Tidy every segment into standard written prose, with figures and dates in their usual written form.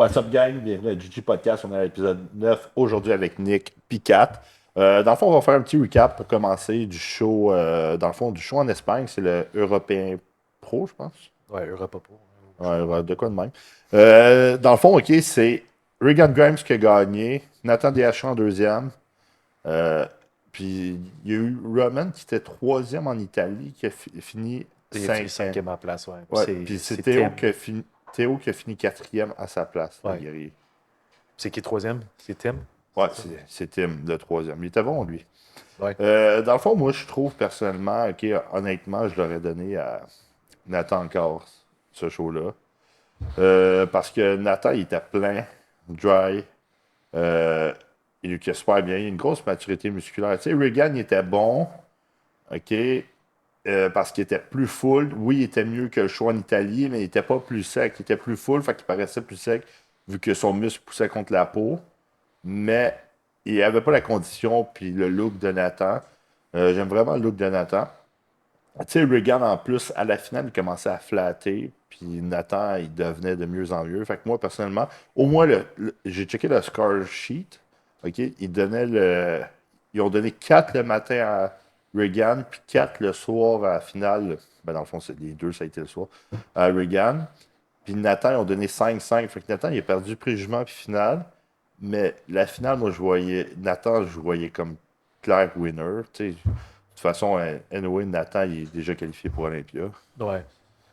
What's up, gang? Bienvenue à GG Podcast. On est à l'épisode 9 aujourd'hui avec Nick Picat. Dans le fond, on va faire un petit recap pour commencer du show. Dans le fond, du show en Espagne, c'est le Européen Pro, je pense. Ouais, Europa Pro. Ouais, de quoi de même. Dans le fond, OK, c'est Regan Grimes qui a gagné, Nathan DH en deuxième. Euh, Puis il y a eu Roman qui était troisième en Italie, qui a fini Il a fini cinquième. cinquième à place, ouais. Ouais, C'est puis c'est c'est Théo Tim. Théo qui a fini quatrième à sa place, le Ouais. guerrier. C'est qui troisième? C'est Tim? Ouais, C'est ça? c'est Tim, le troisième. Il était bon, lui. Ouais. Dans le fond, moi, je trouve personnellement, OK, honnêtement, je l'aurais donné à Nathan encore, ce show-là. Parce que Nathan, il était plein, dry. Il luquait super bien. Il a une grosse maturité musculaire. Tu sais, Regan, il était bon, OK, parce qu'il était plus full. Oui, il était mieux que le show en Italie, mais il était pas plus sec. Il était plus full, fait qu'il paraissait plus sec, vu que son muscle poussait contre la peau. Mais il n'avait pas la condition puis le look de Nathan. J'aime vraiment le look de Nathan. Tu sais, Regan, en plus, à la finale, il commençait à flatter, puis Nathan, il devenait de mieux en mieux. Fait que moi, personnellement, au moins, j'ai checké le score sheet. OK? Ils ont donné 4 le matin à Regan, puis 4 le soir à la finale. Ben, dans le fond, c'est les deux, ça a été le soir, à Regan. Puis Nathan, ils ont donné 5-5. Fait que Nathan, il a perdu pré-jugement puis finale. Mais la finale, moi, je voyais. Nathan, je voyais comme clair winner. Tu sais, de toute façon, anyway, Nathan, il est déjà qualifié pour Olympia. Ouais.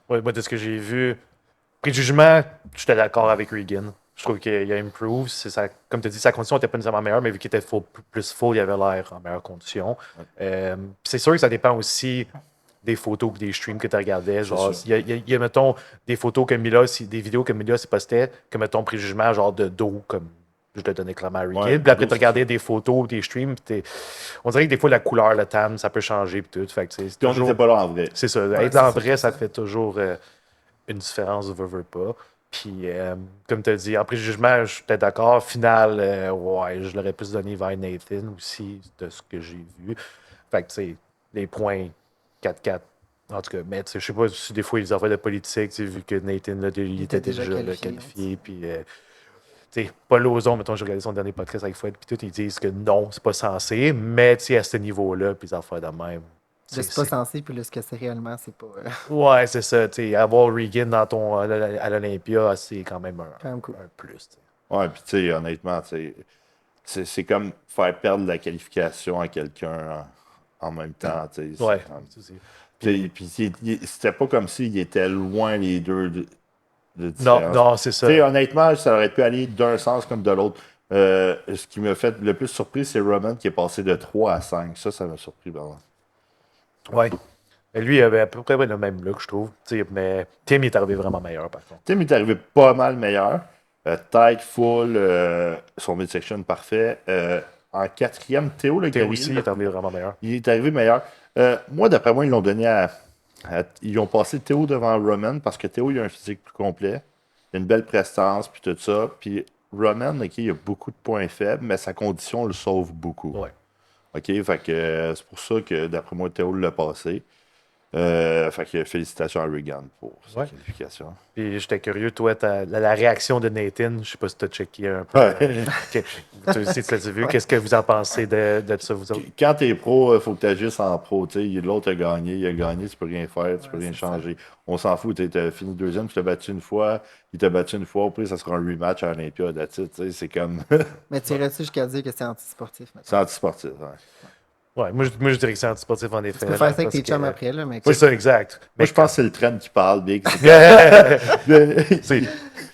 Ouais, moi, de ce que j'ai vu, préjugement, j'étais d'accord avec Regan. Je trouve qu'il a improve. Comme tu as dit, sa condition n'était pas nécessairement meilleure, mais vu qu'il était plus full, il avait l'air en meilleure condition. Puis c'est sûr que ça dépend aussi des photos et des streams que tu regardais. Genre, sûr. il y a, mettons, des photos que Milos, des vidéos que Milos postait, que, mettons, préjugement, genre de dos, comme je te donnais clairement à Regan. Ouais, Puis après, dos, tu c'est regardais sûr. des photos, des streams, puis on dirait que des fois, la couleur, le tam, ça peut changer, puis tout. Fait que c'est Puis on n'était toujours. pas là en vrai. C'est ça. Ouais, Être c'est là en ça, vrai, c'est ça ça. fait toujours une différence, veut pas. Puis, comme tu as dit, en préjugement, je suis peut-être d'accord. Final, ouais, je l'aurais plus donné vers Nathan aussi, de ce que j'ai vu. Fait que, tu sais, les points 4-4. En tout cas, mais tu sais, je sais pas si des fois ils avaient de politique, tu sais, vu que Nathan, là, il était déjà là, qualifié. Puis, tu sais, Paul Lauzon, mettons, j'ai regardé son dernier podcast avec Fouad, puis tout, ils disent que non, c'est pas censé, mais tu sais, à ce niveau-là, puis ça fait de même. Là, c'est pas censé, puis là, ce que c'est réellement, c'est pas Ouais, c'est ça. Tu sais, avoir Regan à l'Olympia, c'est quand même quand même cool. un plus. T'sais. Ouais, puis tu sais, honnêtement, tu sais, c'est comme faire perdre la qualification à quelqu'un en même temps. Tu sais, Ouais, ça, c'est- puis c'était pas comme s'ils étaient loin les deux de Non, différence. non, c'est Tu sais, ça. honnêtement, ça aurait pu aller d'un sens comme de l'autre. Ce qui m'a fait le plus surpris, c'est Roman qui est passé de 3 à 5. Ça m'a surpris, vraiment. Ouais. Mais lui, il avait à peu près le même look, je trouve. T'sais, mais Tim est arrivé vraiment meilleur, par contre. Tim est arrivé pas mal meilleur. Tight, full, son midsection parfait. En quatrième, Théo le Théo guerrier, aussi est arrivé vraiment meilleur. il est arrivé meilleur. Moi, d'après moi, ils l'ont donné ils ont passé Théo devant Roman parce que Théo, il a un physique plus complet. Il a une belle prestance, puis tout ça. Puis Roman, OK, il a beaucoup de points faibles, mais sa condition le sauve beaucoup. Ouais. OK, fait que c'est pour ça que, d'après moi, Théo l'a passé. Fait que félicitations à Regan pour sa Ouais. qualification. Puis j'étais curieux, toi, la réaction de Nathan, je sais pas si tu as checké un peu. Ouais. Tu aussi, tu l'as vu. Qu'est-ce que vous en pensez de ça, vous autres? Quand t'es pro, il faut que tu agisses en pro. L'autre a gagné, il a gagné, tu peux rien faire, tu peux rien c'est ça. changer. On s'en fout, tu as fini deuxième, tu t'as battu une fois, il t'a battu une fois, au pire, ça sera un rematch à Olympia, that's it, c'est comme. Mais tu irais-tu jusqu'à dire que c'est antisportif, C'est maintenant? antisportif. Ouais. Ouais, moi, je dirais que c'est antisportif, en effet. Tu peux faire ça avec parce tes chums que- après, là, mais C'est ça, exact. Moi, je pense que c'est le trend qui parle, Big. C'est-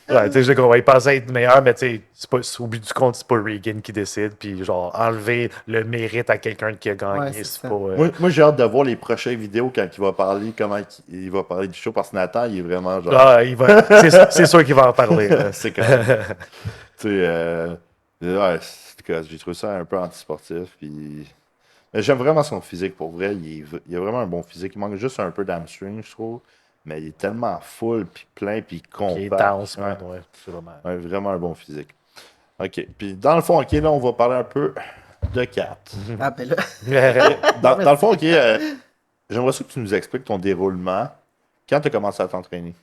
ouais, tu sais, je comprends. Il pensait être meilleur, mais tu sais, au bout du compte, c'est pas Regan qui décide. Puis, genre, enlever le mérite à quelqu'un qui a gagné, Ouais, c'est c'est ça. pas. Moi, j'ai hâte de voir les prochaines vidéos quand il va parler, comment il va parler du show, parce que Nathan, il est vraiment genre. Ah, c'est sûr qu'il va en parler. Là. C'est comme. Tu sais, ouais, j'ai trouvé ça un peu antisportif. Puis. Mais j'aime vraiment son physique pour vrai. Il a vraiment un bon physique. Il manque juste un peu d'hamstring, je trouve. Mais il est tellement full, puis plein, puis Qui est compact. dense, Ouais. man, ouais, c'est vraiment. Ouais, vraiment un bon physique. OK. Puis dans le fond, OK, là, on va parler un peu de Kat. Ah, ben là, Dans le fond, OK, j'aimerais ça que tu nous expliques ton déroulement. Quand tu as commencé à t'entraîner?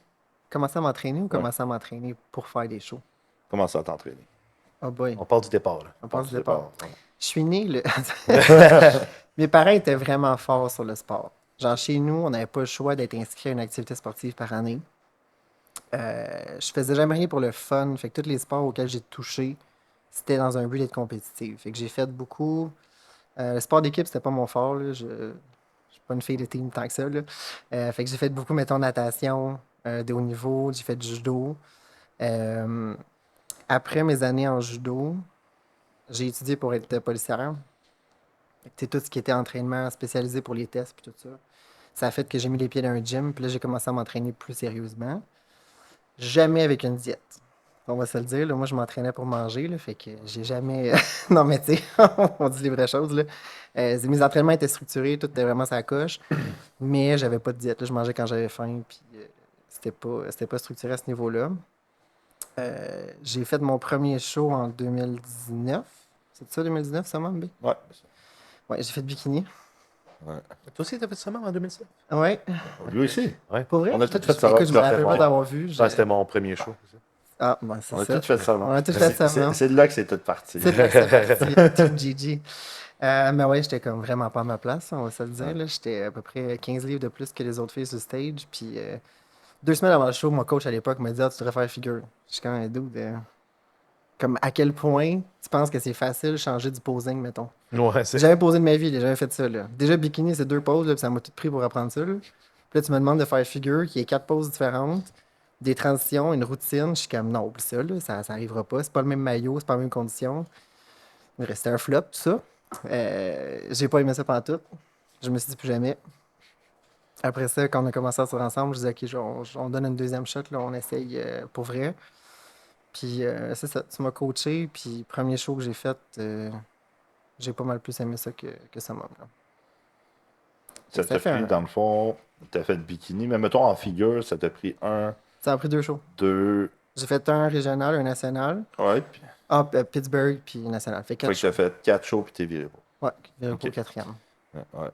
commencer à m'entraîner ou commencer à m'entraîner pour faire des shows? commencé à t'entraîner? Oh boy, On part du départ. Là. on passe Pense du départ. ouais. Je suis né, mes parents étaient vraiment forts sur le sport. Genre, chez nous, on n'avait pas le choix d'être inscrit à une activité sportive par année. Je faisais jamais rien pour le fun. Fait que tous les sports auxquels j'ai touché, c'était dans un but d'être compétitif. Fait que j'ai fait beaucoup. Le sport d'équipe, c'était pas mon fort, là. Je suis pas une fille de team tant que ça, là. Fait que j'ai fait beaucoup, mettons, natation, de haut niveau. J'ai fait du judo. Euh, Après mes années en judo, j'ai étudié pour être policière. Fait que, tu sais, tout ce qui était entraînement spécialisé pour les tests puis tout ça. Ça a fait que j'ai mis les pieds dans un gym, puis là, j'ai commencé à m'entraîner plus sérieusement. Jamais avec une diète. On va se le dire, là, moi, je m'entraînais pour manger, là, fait que j'ai jamais... non, mais tu sais, on dit les vraies choses, là. Mes entraînements étaient structurés, tout était vraiment sa coche, mais j'avais pas de diète, là. Je mangeais quand j'avais faim, puis c'était pas structuré à ce niveau-là. J'ai fait mon premier show en 2019. C'est ça, 2019, ça, B? Ouais. Ouais, j'ai fait bikini. Ouais. Toi aussi, t'as fait ça même en 2007? Ouais, Lui aussi. pour vrai? On a peut-être fait ça. Écoute, je me Ouais, rappelle pas d'avoir vu. Ouais, c'était mon premier show. Ah, ben, c'est On a ça. tout fait ça, On a tout fait ça, non? C'est de là que c'est tout parti. C'est là que c'est parti. Tout GG. Mais ouais, j'étais comme vraiment pas à ma place, on va se le dire. Là. J'étais à peu près 15 livres de plus que les autres filles sur le stage. Puis 2 semaines avant le show, mon coach à l'époque m'a dit: ah, tu devrais faire figure. Je suis quand même dude. Comme à quel point tu penses que c'est facile de changer du posing, mettons. Ouais, J'ai c'est jamais posé de ma vie, j'ai jamais fait ça. Là. Déjà, bikini, c'est 2 poses, là, puis ça m'a tout pris pour apprendre ça. Là. Puis là, tu me demandes de faire figure, qui est 4 poses différentes, des transitions, une routine. Je suis comme, non, oublie ça, là, ça arrivera pas. C'est pas le même maillot, c'est pas la même condition. Il me restait un flop, tout ça. J'ai pas aimé ça pantoute. Je me suis dit plus jamais. Après ça, quand on a commencé à sortir ensemble, je disais, OK, on donne une deuxième shot, là, on essaye pour vrai. Puis c'est ça, tu m'as coaché, puis premier show que j'ai fait, j'ai pas mal plus aimé ça que ça m'a. Ça t'a fait pris, un- dans le fond, t'as fait bikini, mais mettons en figure, ça t'a pris un, Ça a pris 2 shows. deux. J'ai fait un régional, un national. Ouais, puis. Ah, Pittsburgh, puis national. Fait Fait 4 que t'as shows. fait 4 shows puis t'es viré. Ouais, viré pour Ok. le quatrième. Ouais.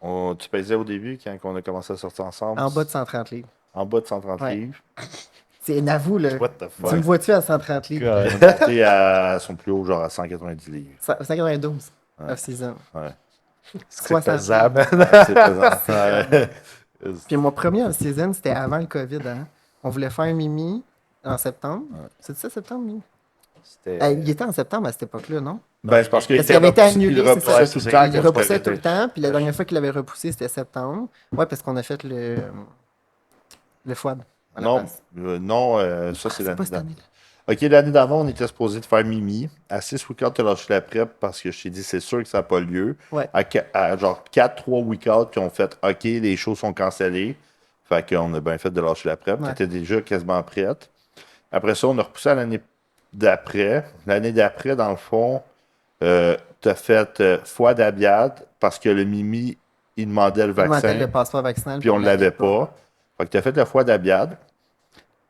Ouais. Tu pesais au début quand on a commencé à sortir ensemble? En bas de 130 livres. En bas de 130 Ouais. livres. C'est n'avoue, là. what the Tu fuck. me vois-tu à 130 livres? On est monté à son plus haut, genre à 190 livres. 192 Ouais. off-season. Ouais. C'est 60. pesant, man. C'est pesant. Ouais. Puis mon premier off-season, c'était avant le COVID. Hein? On voulait faire Mimi en septembre. Ouais. C'est ça, septembre, Mimi? C'était. Il était en septembre à cette époque-là, non? Ben, c'est parce qu'il Parce qu'il avait été repoussé- annulé, il c'est repoussait ça. tout le Ouais, temps. Il quand repoussait c'était- tout le temps, puis la dernière fois qu'il avait repoussé, c'était septembre. Ouais, parce qu'on a fait le FOAD à la Non, place. non, ça c'est C'est pas l'année cette d'avant. année. Ok, l'année d'avant, on était supposé de faire Mimi. À 6 week-outs, tu as lâché la prep parce que je t'ai dit, c'est sûr que ça n'a pas lieu. Ouais. À genre 4-3 week-outs qui ont fait, ok, les shows sont cancellés. Fait qu'on a bien fait de lâcher la prep. Ouais. Tu étais déjà quasiment prête. Après ça, on a repoussé à l'année d'après. L'année d'après, dans le fond, tu as fait foi d'Abiad parce que le Mimi, il demandait le Il manquait vaccin. le passeport vaccinal. Puis on ne l'avait pas. Fait que tu as fait la foi d'Abiad.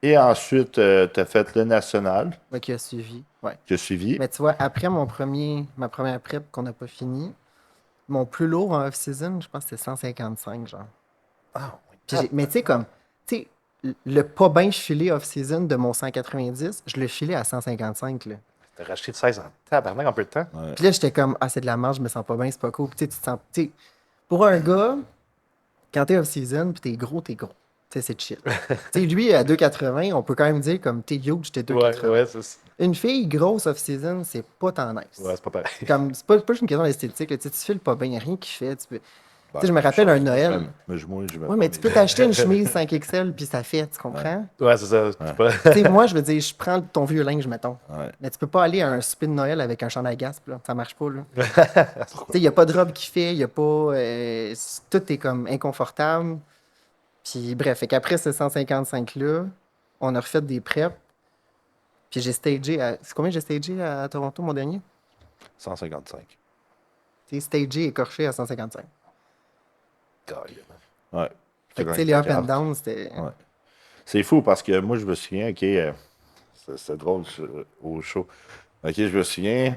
Et ensuite, tu as fait le national Ouais, qui a suivi. Ouais. qui a suivi. Mais tu vois, après ma première prep qu'on n'a pas fini, mon plus lourd en off-season, je pense que c'était 155, genre. Ah, Puis mais tu sais, comme, tu sais, le pas bien filé off-season de mon 190, je le filais à 155, là. t'as racheté de 16 ans. Tabarnak en peu de temps. Puis là, j'étais comme, ah, c'est de la marge, je me sens pas bien, c'est pas cool. Puis tu sais, tu te sens, tu sais, pour un gars, quand t'es off-season, puis t'es gros, t'es gros. Tu sais, c'est chill. Tu sais, lui, à 2,80, on peut quand même dire, comme, t'es huge, t'es 2,80. Ouais, c'est Une fille grosse off-season, c'est pas tant nice. ouais, c'est pas pareil. Comme, c'est pas juste une question d'esthétique, là, tu sais, tu files pas bien, y a rien qui fait. Tu peux... Ben, je me rappelle un Noël. Mais moi, je Oui, mais tu peux t'acheter une chemise 5XL, puis ça fait, tu comprends? Ouais, c'est ça. C'est pas... Tu sais, moi, je veux dire, je prends ton vieux linge, mettons. Ouais. Mais tu peux pas aller à un souper de Noël avec un chandail gasp, là. Ça marche pas, là. Tu sais, il n'y a pas de robe qui fait, il n'y a pas... tout est comme inconfortable. Puis bref, fait qu'après ce 155-là, on a refait des preps. Puis j'ai stagé à... C'est combien j'ai stagé à Toronto, mon dernier? 155. Tu sais, stagé écorché à 155. Ouais. Fait que, tu sais, les up and down, c'était... Ouais. C'est fou parce que moi, je me souviens, ok, c'était drôle au show. Ok, je me souviens,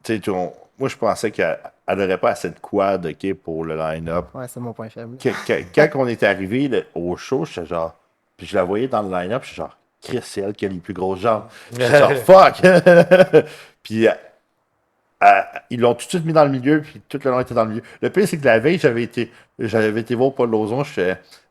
tu sais, moi, je pensais qu'elle n'aurait pas assez de quad, ok, pour le line-up. Ouais, c'est mon point faible. Quand on est arrivé au show, j'étais genre, puis je la voyais dans le line-up, j'étais genre, Chris, c'est elle qui a les plus grosses jambes. J'étais genre, fuck! Puis ils l'ont tout de suite mis dans le milieu, puis tout le long était dans le milieu. Le pire, c'est que la veille, j'avais été voir Paul Lauzon,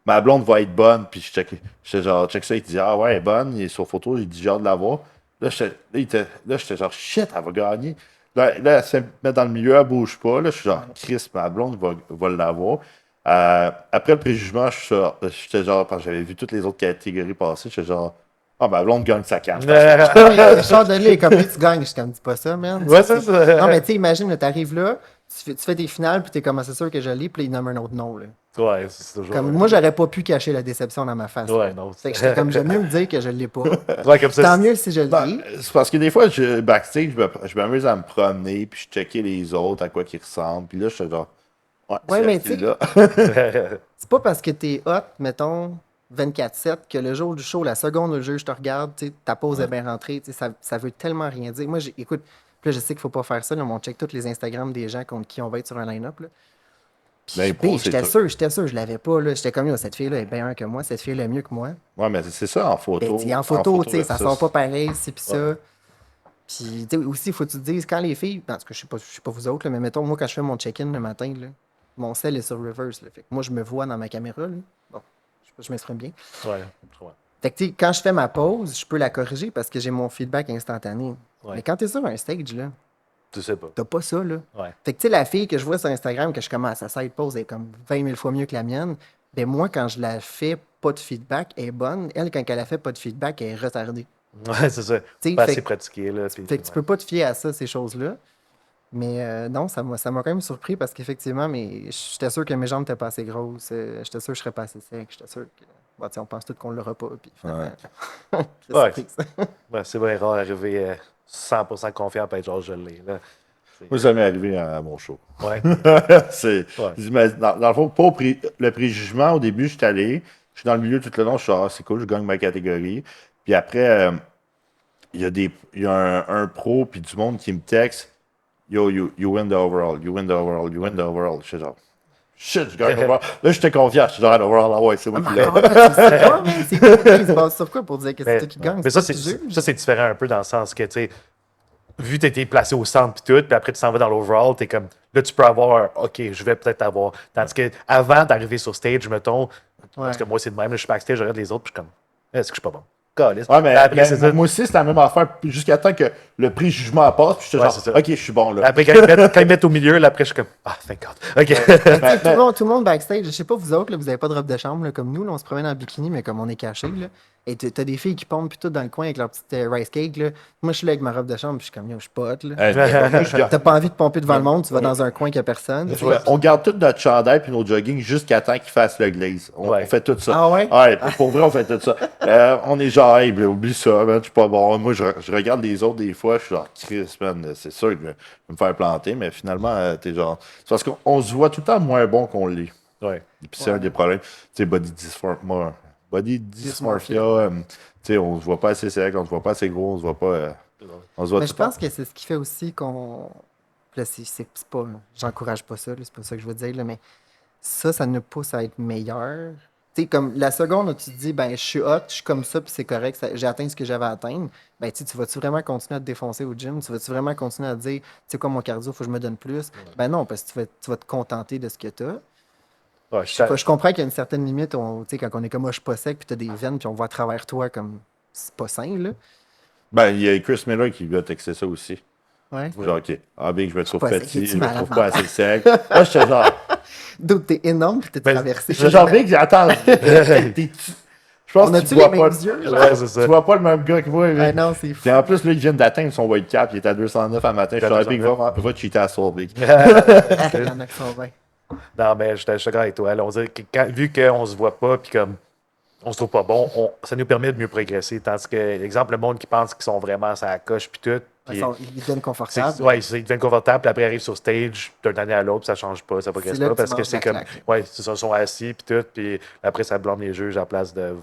ma blonde va être bonne, puis j'étais genre, check ça, il dit, ah ouais, elle est bonne, il est sur photo, il dit, j'ai hâte de la voir. J'étais genre, shit, elle va gagner. Là, elle se met dans le milieu, elle bouge pas. Là, je suis genre, Chris, ma blonde va l'avoir. Après le préjugement, j'étais genre, parce que j'avais vu toutes les autres catégories passer, j'étais genre, ah, ma blonde gagne sa carte. Richard Delis, comme tu gagnes, je comme dis pas ça, man. Ouais, c'est ça. Non, mais tu sais, imagine, t'arrives là, tu fais tes finales, puis t'es comme, c'est sûr que je l'ai, puis il nomme un autre nom, là. Ouais, c'est toujours. Comme, moi, j'aurais pas pu cacher la déception dans ma face. Ouais, non. Fait que j'étais comme, j'aime mieux me dire que je l'ai pas. Ouais, comme ça. Tant mieux si je Ben, l'ai. c'est parce que des fois, backstage, je m'amuse à me promener, puis je checkais les autres, à quoi qu'ils ressemblent. Puis là, j'étais genre, Ouais, c'est mais elle qui est tu sais- là. C'est pas parce que t'es hot, mettons, 24/7, que le jour du show, la seconde où le juge te regarde, tu sais, ta pause est bien rentrée, tu sais, ça veut tellement rien dire. Moi, écoute, puis là, je sais qu'il faut pas faire ça, là, mais on check tous les Instagrams des gens contre qui on va être sur un line-up, là. Puis, L'impro, c'est j'étais sûr, je l'avais pas, là. J'étais comme, yo, cette fille-là est bien meilleure que moi, cette fille-là est mieux que moi. Ouais, mais c'est ça en photo. Ben, tu sais, en photo, tu sais, ça versus- sort pas pareil, c'est pis ça. Ouais. Puis, tu sais, aussi, il faut que tu te dises, quand les filles, parce que je sais pas vous autres, là, mais mettons, moi, quand je fais mon check-in le matin, là, mon sel est sur reverse, là. Fait que moi, je me vois dans ma caméra, là. Bon, je sais pas si je m'exprime bien. Ouais, ouais. Fait que, tu sais, quand je fais ma pause, je peux la corriger parce que j'ai mon feedback instantané. Ouais. Mais quand t'es sur un stage, là, Tu sais pas. t'as pas ça, là. Ouais. Fait que, tu sais, la fille que je vois sur Instagram, que je commence à side pause, elle est comme 20 000 fois mieux que la mienne. Ben, moi, quand je la fais pas de feedback, elle est bonne. Elle, quand elle a fait pas de feedback, elle est retardée. Ouais, c'est ça. T'sais, Pas fait assez que- pratiqué, là. Puis, Fait que tu peux pas te fier à ça, ces choses-là. Mais non, ça m'a quand même surpris parce qu'effectivement, j'étais sûr que mes jambes étaient pas assez grosses. J'étais sûr que je serais pas assez sec. J'étais sûr que. Bon, tu sais, on pense tous qu'on l'aura pas. Puis finalement, c'est Ouais. surprise. Ouais, c'est bien rare d'arriver 100% confiant et être genre je l'ai. Là. Moi, ça m'est arrivé à mon show. Ouais. C'est, Ouais. mais dans le fond, pas le préjugement, au début, je suis allé, je suis dans le milieu tout le long, je suis c'est cool, je gagne ma catégorie. Puis après, il y a un pro, puis du monde qui me texte, yo, you win the overall, you win the overall, you win the overall. Je suis genre, shit, je gagne l'overall. Là, j'étais confiant, je suis genre, l'overall, ah ouais, c'est moi qui l'ai. Tu sais pas, man, c'est quoi, ils se basent sur quoi pour dire que c'est Mais, toi qui gagne? mais ça, toi qui juges? c'est différent un peu dans le sens que, tu sais, vu que tu été placé au centre puis tout, puis après tu s'en vas dans l'overall, tu es comme, là, tu peux avoir, OK, je vais peut-être avoir. Tandis que avant d'arriver sur stage, mettons, parce que moi, c'est de même, là, je suis backstage, je regarde les autres, puis je suis comme, est-ce que je suis pas bon? Calisse. Ouais, mais, Après, c'est ça. moi aussi, c'est la même affaire, puis jusqu'à temps que le préjugement passe, puis j'étais Ouais, genre, c'est ça. ok, je suis bon là. Après, quand ils mettent au milieu, là, après, je suis comme, ah, thank God. OK. Tu sais, tout le monde backstage, je sais pas vous autres, là, vous avez pas de robe de chambre là, comme nous, là, on se promène en bikini, mais comme on est caché, là. Et t'as des filles qui pompent puis tout dans le coin avec leur petite rice cake. Là. Moi, je suis là avec ma robe de chambre, puis je suis comme, yo, je suis pas hot, là. Moi, je garde- T'as pas envie de pomper devant le monde, tu vas dans un coin qu'il y a personne. On garde tout notre chandail puis nos jogging jusqu'à temps qu'ils fassent le glaze. On Ouais. fait tout ça. Ah ouais? Ouais, pour vrai, on fait tout ça. On est genre, hey, oublie ça, man, je suis pas bon. Moi, je regarde les autres des fois, je suis genre, Chris, man, c'est sûr que je vais me faire planter, mais finalement, t'es genre. C'est parce qu'on se voit tout le temps moins bon qu'on l'est. Ouais. Et puis c'est un des problèmes. Tu sais, body dysmorphia, tu sais, on se voit pas assez sec, on se voit pas assez gros, on se voit pas. On se voit Mais tout je le temps. pense que c'est ce qui fait aussi qu'on. Là, c'est pas. J'encourage pas ça, là, c'est pas ça que je veux dire, là, mais ça nous pousse à être meilleur. Tu sais, comme la seconde où tu te dis, ben, je suis hot, je suis comme ça, puis c'est correct, j'ai atteint ce que j'avais à atteindre, ben, tu sais, tu vas-tu vraiment continuer à te défoncer au gym? Tu vas-tu vraiment continuer à te dire, tu sais quoi, mon cardio, faut que je me donne plus? Ben non, parce que tu vas te contenter de ce que tu as. Ouais, je Je comprends qu'il y a une certaine limite, tu sais, quand on est comme moi, je suis pas sec, puis t'as des veines, puis on voit à travers toi comme c'est pas sain, là. Ben, il y a Chris Miller qui lui a texté ça aussi. Ouais. Genre, ok, ah, Big, je me trouve Pas sec, petit, es-tu je me malade trouve pas assez sec. Moi, j'étais genre. D'autres, t'es énorme, puis t'es Ben, traversé. Je suis genre Big, attends. Je pense On que a-tu tu les vois mêmes pas. yeux? Tu genre? Ouais, c'est ça. vois pas le même gars que moi. Ah mais- non, c'est fou. Puis en plus, là, il vient d'atteindre son weight cap, il était à 209 à matin. Je suis genre, Big, va cheater à Soul, Big. Il y en a qui sont bien. Non, mais je suis d'accord avec toi. Là, on dirait que vu qu'on se voit pas, puis comme on se trouve pas bon, ça nous permet de mieux progresser. Tandis que, exemple, le monde qui pense qu'ils sont vraiment à la coche, puis tout. Puis Ils deviennent confortables. ouais, ils deviennent confortables, puis après, ils arrivent sur stage d'une année à l'autre, puis ça change pas, ça progresse C'est là pas, que parce tu que manges c'est la comme. claque. Ouais, c'est ça, ils sont assis, puis tout, puis après, ça blâme les juges à place de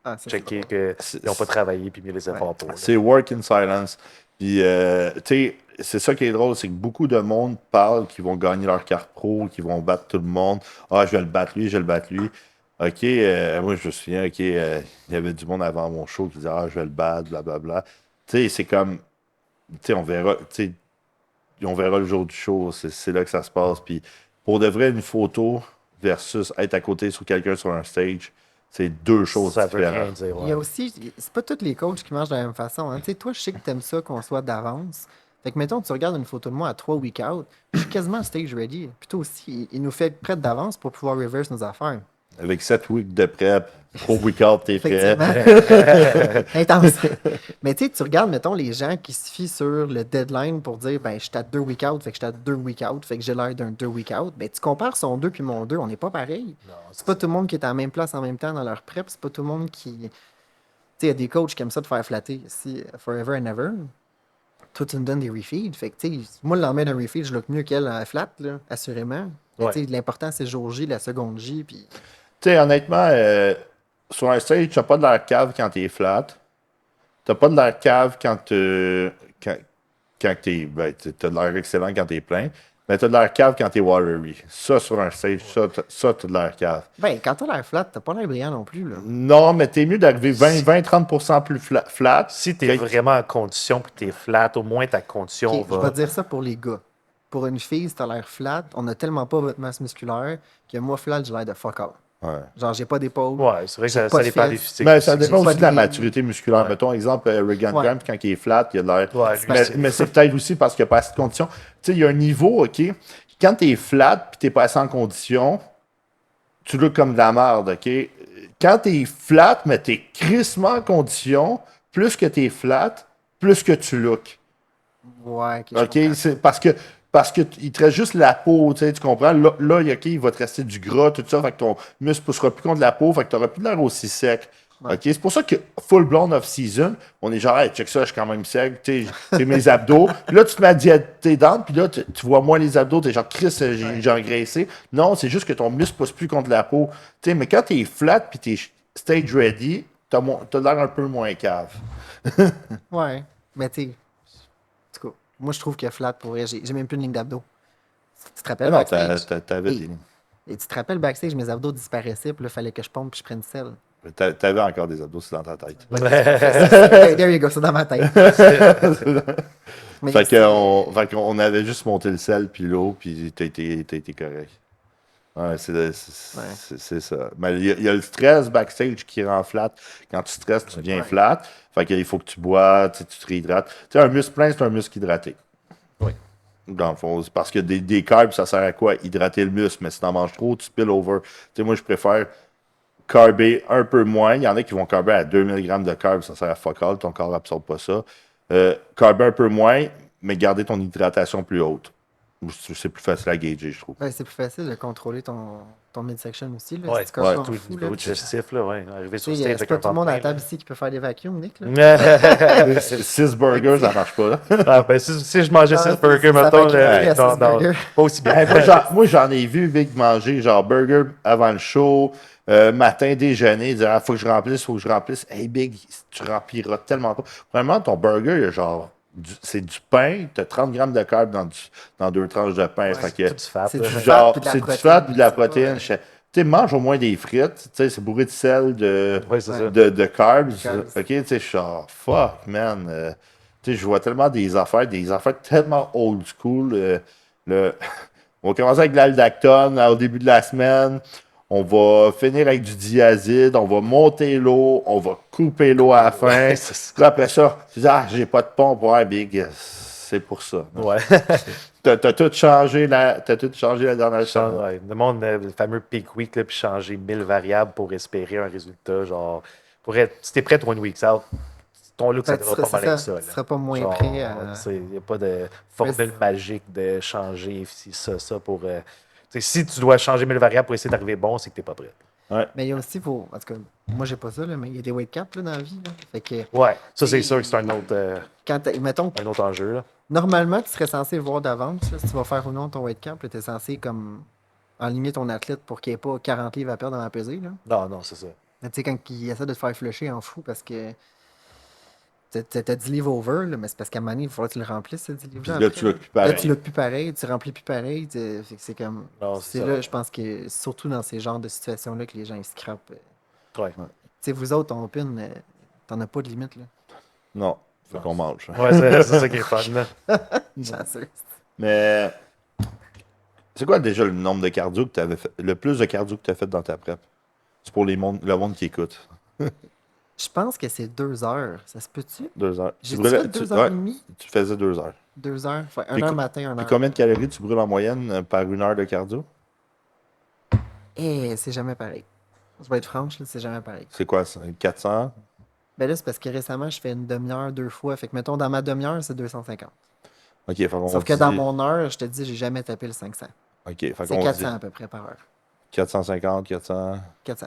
Ah, ça, c'est checker drôle. qu'ils n'ont pas travaillé, puis mis les efforts pour. là. C'est work in silence. Puis, tu sais, c'est ça qui est drôle, c'est que beaucoup de monde parle qu'ils vont gagner leur carte pro, qu'ils vont battre tout le monde. Ah, je vais le battre lui, je vais le battre lui. OK, moi, je me souviens, OK, il y avait du monde avant mon show qui disait, ah, je vais le battre, blablabla. Tu sais, c'est comme, tu sais, on verra le jour du show, c'est là que ça se passe. Puis pour de vrai, une photo versus être à côté sur quelqu'un sur un stage, c'est deux choses Ça veut rien différentes. dire, Il y a ouais. aussi, c'est pas tous les coachs qui marchent de la même façon. Hein. Tu sais, toi, je sais que t'aimes ça qu'on soit d'avance. Fait que, mettons, tu regardes une photo de moi à 3 week out, je suis quasiment stage ready. Puis toi aussi, il nous fait prêt d'avance pour pouvoir reverse nos affaires. Avec 7 weeks de prep, 3 week-out, t'es prêt. Effectivement. Intense. Mais tu sais, tu regardes, mettons, les gens qui se fient sur le deadline pour dire, ben, je suis à 2 week out, fait que je suis à 2 week out, fait que j'ai l'air d'un 2 week out. Ben, tu compares son 2 puis mon 2, on n'est pas pareil. Non, C'est pas tout le monde qui est à la même place en même temps dans leur prep, c'est pas tout le monde qui. Tu sais, il y a des coachs qui aiment ça de faire flatter ici, forever and ever. Toi, tu me donnes des refeeds. Fait que, tu sais, moi, le lendemain d'un refeed, je look mieux qu'elle à flat, là, assurément. Mais Ouais. tu sais, l'important, c'est jour J, la seconde J, puis. Tu sais, honnêtement, sur un stage, t'as pas de l'air cave quand t'es flat. T'as pas de l'air cave quand t'es. Ben, t'as de l'air excellent quand t'es plein. Mais t'as de l'air cave quand t'es watery. Ça, sur un stage, t'as de l'air cave. Ben, quand t'as l'air flat, t'as pas l'air brillant non plus, là. Non, mais t'es mieux d'arriver 20-30% plus flat. Si t'es vraiment en condition et t'es flat, au moins ta condition Ok, je vais va. te dire ça pour les gars. Pour une fille, si t'as l'air flat, on a tellement pas votre masse musculaire que moi, flat, j'ai l'air de fuck all. Ouais. Genre, j'ai pas d'épaule. Ouais, c'est vrai que j'ai ça, pas ça de dépend des fesses. physiques. Mais ça dépend pas aussi de de la ligne. maturité musculaire. Ouais. Mettons, exemple, Regan Ouais. Grimes, quand il est flat, il a l'air. Ouais, Mais c'est peut-être aussi parce qu'il n'y a pas assez de conditions. Tu sais, il y a un niveau, OK? Quand tu es flat puis tu n'es pas assez en condition, tu looks comme de la merde, OK? Quand tu es flat, mais tu es crissement en condition, plus que tu es flat, plus que tu looks. Ouais, ok, je OK? comprends. C'est parce que il te reste juste la peau, tu comprends? Là, OK, il va te rester du gras, tout ça, fait que ton muscle ne poussera plus contre la peau, fait que tu n'auras plus l'air aussi sec. Ouais. OK? C'est pour ça que full blown off-season, on est genre, hey, check ça, je suis quand même sec, tu sais, j'ai mes abdos. Puis là, tu te mets à diète tes dents, puis là, tu vois moins les abdos, t'es genre, Chris, j'ai engraissé. Non, c'est juste que ton muscle pousse plus contre la peau. Tu sais, mais quand t'es flat, puis t'es stage ready, t'as l'air un peu moins cave. Ouais. Mais tu sais, en tout cas, moi, je trouve que flat, pour vrai, j'ai même plus de ligne d'abdos. Tu te Ah rappelles non, backstage? t'avais Et, et tu te rappelles backstage, mes abdos disparaissaient, puis là, il fallait que je pompe puis je prenne sel. t'avais encore des abdos, c'est dans ta tête. Hey, there you go, c'est dans ma tête. Mais Fait c'est- qu'on avait juste monté le sel puis l'eau, puis t'as été correct. Ouais, c'est ça. Mais il y a le stress backstage qui rend flat. Quand tu stresses, tu deviens Ouais. flat. Fait qu'il faut que tu bois, tu te réhydrates. Tu sais, un muscle plein, c'est un muscle hydraté. Oui. Dans le fond, c'est parce que des carbs, ça sert à quoi? Hydrater le muscle. Mais si t'en manges trop, tu spill over. Tu sais, moi, je préfère carber un peu moins. Il y en a qui vont carber à 2000 grammes de carbs, ça sert à fuck all, ton corps absorbe pas ça. Carber un peu moins, mais garder ton hydratation plus haute. C'est plus facile à gager, je trouve. ouais, c'est plus facile de contrôler ton midsection aussi. Là, Ouais, si tu coches pas tout en le fou, niveau là. digestif, là, ouais. Arriver Tu sur sais, stage c'est avec pas un tout le monde à la ventre table ici qui peut faire des vacuums, Nick. Là. plein. 6 burgers, ça marche pas. Ah, ben, si je mangeais Ah, 6 ça burgers, fait mettons, équilibrer à non, 6 non, burgers. pas aussi bien. Hey, moi, j'en ai vu Big manger, genre burger avant le show, matin, déjeuner, dire, ah, faut que je remplisse, faut que je remplisse. Hey, Big, tu rempliras tellement pas. Vraiment, ton burger, il y a genre, c'est du pain, tu as 30 grammes de carbs dans 2 tranches de pain. Fait que, Tout du fat, C'est là. du fat genre, puis de la c'est du protéine. fat puis de la C'est pas, protéine. Tu sais, mange au moins des frites, tu sais, c'est bourré de sel, Ouais, c'est ça. de carbs. carbs. Ok, tu sais, je suis genre, fuck, man. Tu sais, je vois tellement des affaires tellement old school. Le... On va commencer avec l'aldactone au début de la semaine. On va finir avec du diazide. On va monter l'eau. On va couper l'eau à la fin. Ouais, c'est ça. Puis après ça, tu dis, ah, j'ai pas de pompe. Ouais, Big, c'est pour ça. Ouais. T'as tout changé la dernière semaine. Ouais. Le monde, le fameux peak week, là, puis changer 1000 variables pour espérer un résultat. Genre, si t'es prêt 1 week out, ton look, ça tu devrait seras, pas mal être ça. tu Là. seras pas moins Genre, prêt à. il n'y a pas de formule magique de changer ci, ça pour. Si tu dois changer 1000 variables pour essayer d'arriver bon, c'est que t'es pas prêt. Mais il y a aussi, en tout cas, moi j'ai pas ça, là, mais il y a des weight caps là, dans la vie. Là. Fait que Ouais, ça c'est sûr que c'est mettons, un autre enjeu. Là. normalement, tu serais censé le voir d'avance, là, si tu vas faire ou non ton weight cap, tu es censé comme enligner ton athlète pour qu'il n'y ait pas 40 livres à perdre dans la pesée. Là. Non, non, c'est ça. Mais tu sais, quand il essaie de te faire flusher en fou parce que T'as 10 livres over, là, mais c'est parce qu'à un moment donné, il va falloir que tu le remplisses, ce 10 Puis livres-là. là, après. tu l'as plus Là, pareil. tu l'as plus pareil, tu remplis plus pareil. Fait que c'est comme. Non, C'est c'est là, ça. je pense que surtout dans ces genres de situations-là que les gens ils scrapent. Ouais. Tu sais, vous autres, ton pin, t'en as pas de limite, là. Non, faut Non. qu'on mange. Ouais, c'est ça qui est fun. Là. Chanceux. Mais c'est quoi déjà le nombre de cardio que tu avais fait? Le plus de cardio que tu as fait dans ta prep? C'est pour le monde qui écoute. Je pense que c'est 2 heures. Ça se peut-tu? 2 heures. J'ai fait 2 heures et demie? Tu faisais 2 heures. 2 heures. Fait Puis 1 heure co- matin, 1 Puis heure. combien de calories tu brûles en moyenne par 1 heure de cardio? C'est jamais pareil. Je vais être franche, là, c'est jamais pareil. C'est quoi ça? 400? Ben là, c'est parce que récemment, je fais une demi-heure 2 fois. Fait que, mettons, dans ma demi-heure, c'est 250. Ok, fait qu'on Sauf que dit... dans mon heure, je te dis, j'ai jamais tapé le 500. Ok, fait C'est qu'on 400 dit à peu près par heure. 450, 400... 400.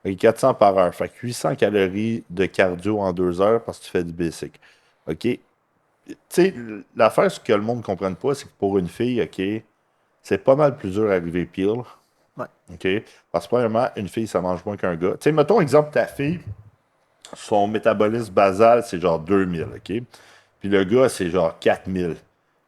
Ok, 400 par heure. Fait que 800 calories de cardio en 2 heures parce que tu fais du basic. Ok? Tu sais, l'affaire, ce que le monde ne comprenne pas, c'est que pour une fille, ok, c'est pas mal plus dur à arriver pile. Ouais. OK? Parce que, premièrement, une fille, ça mange moins qu'un gars. Tu sais, mettons, exemple, ta fille, son métabolisme basal, c'est genre 2000, OK? Puis le gars, c'est genre 4000.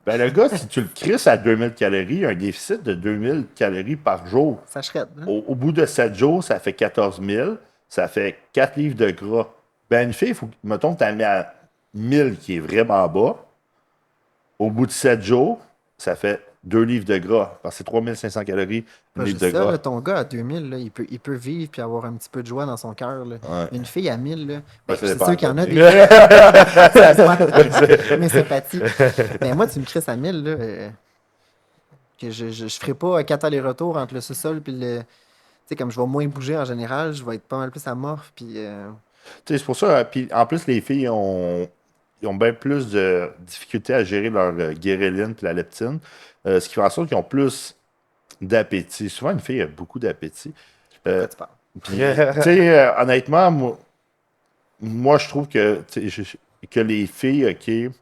Ben, le gars, si tu le crisses à 2000 calories, il a un déficit de 2000 calories par jour. Ça shred, hein? Au bout de 7 jours, ça fait 14 000. Ça fait 4 livres de gras. Ben, une fille, il faut, mettons, que tu mis à 1000, qui est vraiment bas. Au bout de 7 jours, ça fait 2 livres de gras. Parce que c'est 3500 calories, Pas un livre juste de ça, gras. là, ton gars à 2000, là, il peut vivre puis avoir un petit peu de joie dans son cœur. Là. Ouais. Une fille à 1000, là, Ouais, ça c'est dépend sûr qu'il y en a de- des mes sympathies. Mais moi, tu me crisses à 1000, là, que je ferai pas 4 allers-retours entre le sous-sol puis le. Tu sais, comme je vais moins bouger en général, je vais être pas mal plus amorphe. Puis, Tu sais, c'est pour ça. Puis en plus, les filles ils ont bien plus de difficultés à gérer leur guéréline et la leptine. Ce qui fait en sorte qu'ils ont plus d'appétit. Souvent, une fille a beaucoup d'appétit. de Euh, quoi tu parles? Puis, tu sais, honnêtement, moi, je trouve que, tu sais, que les filles, OK,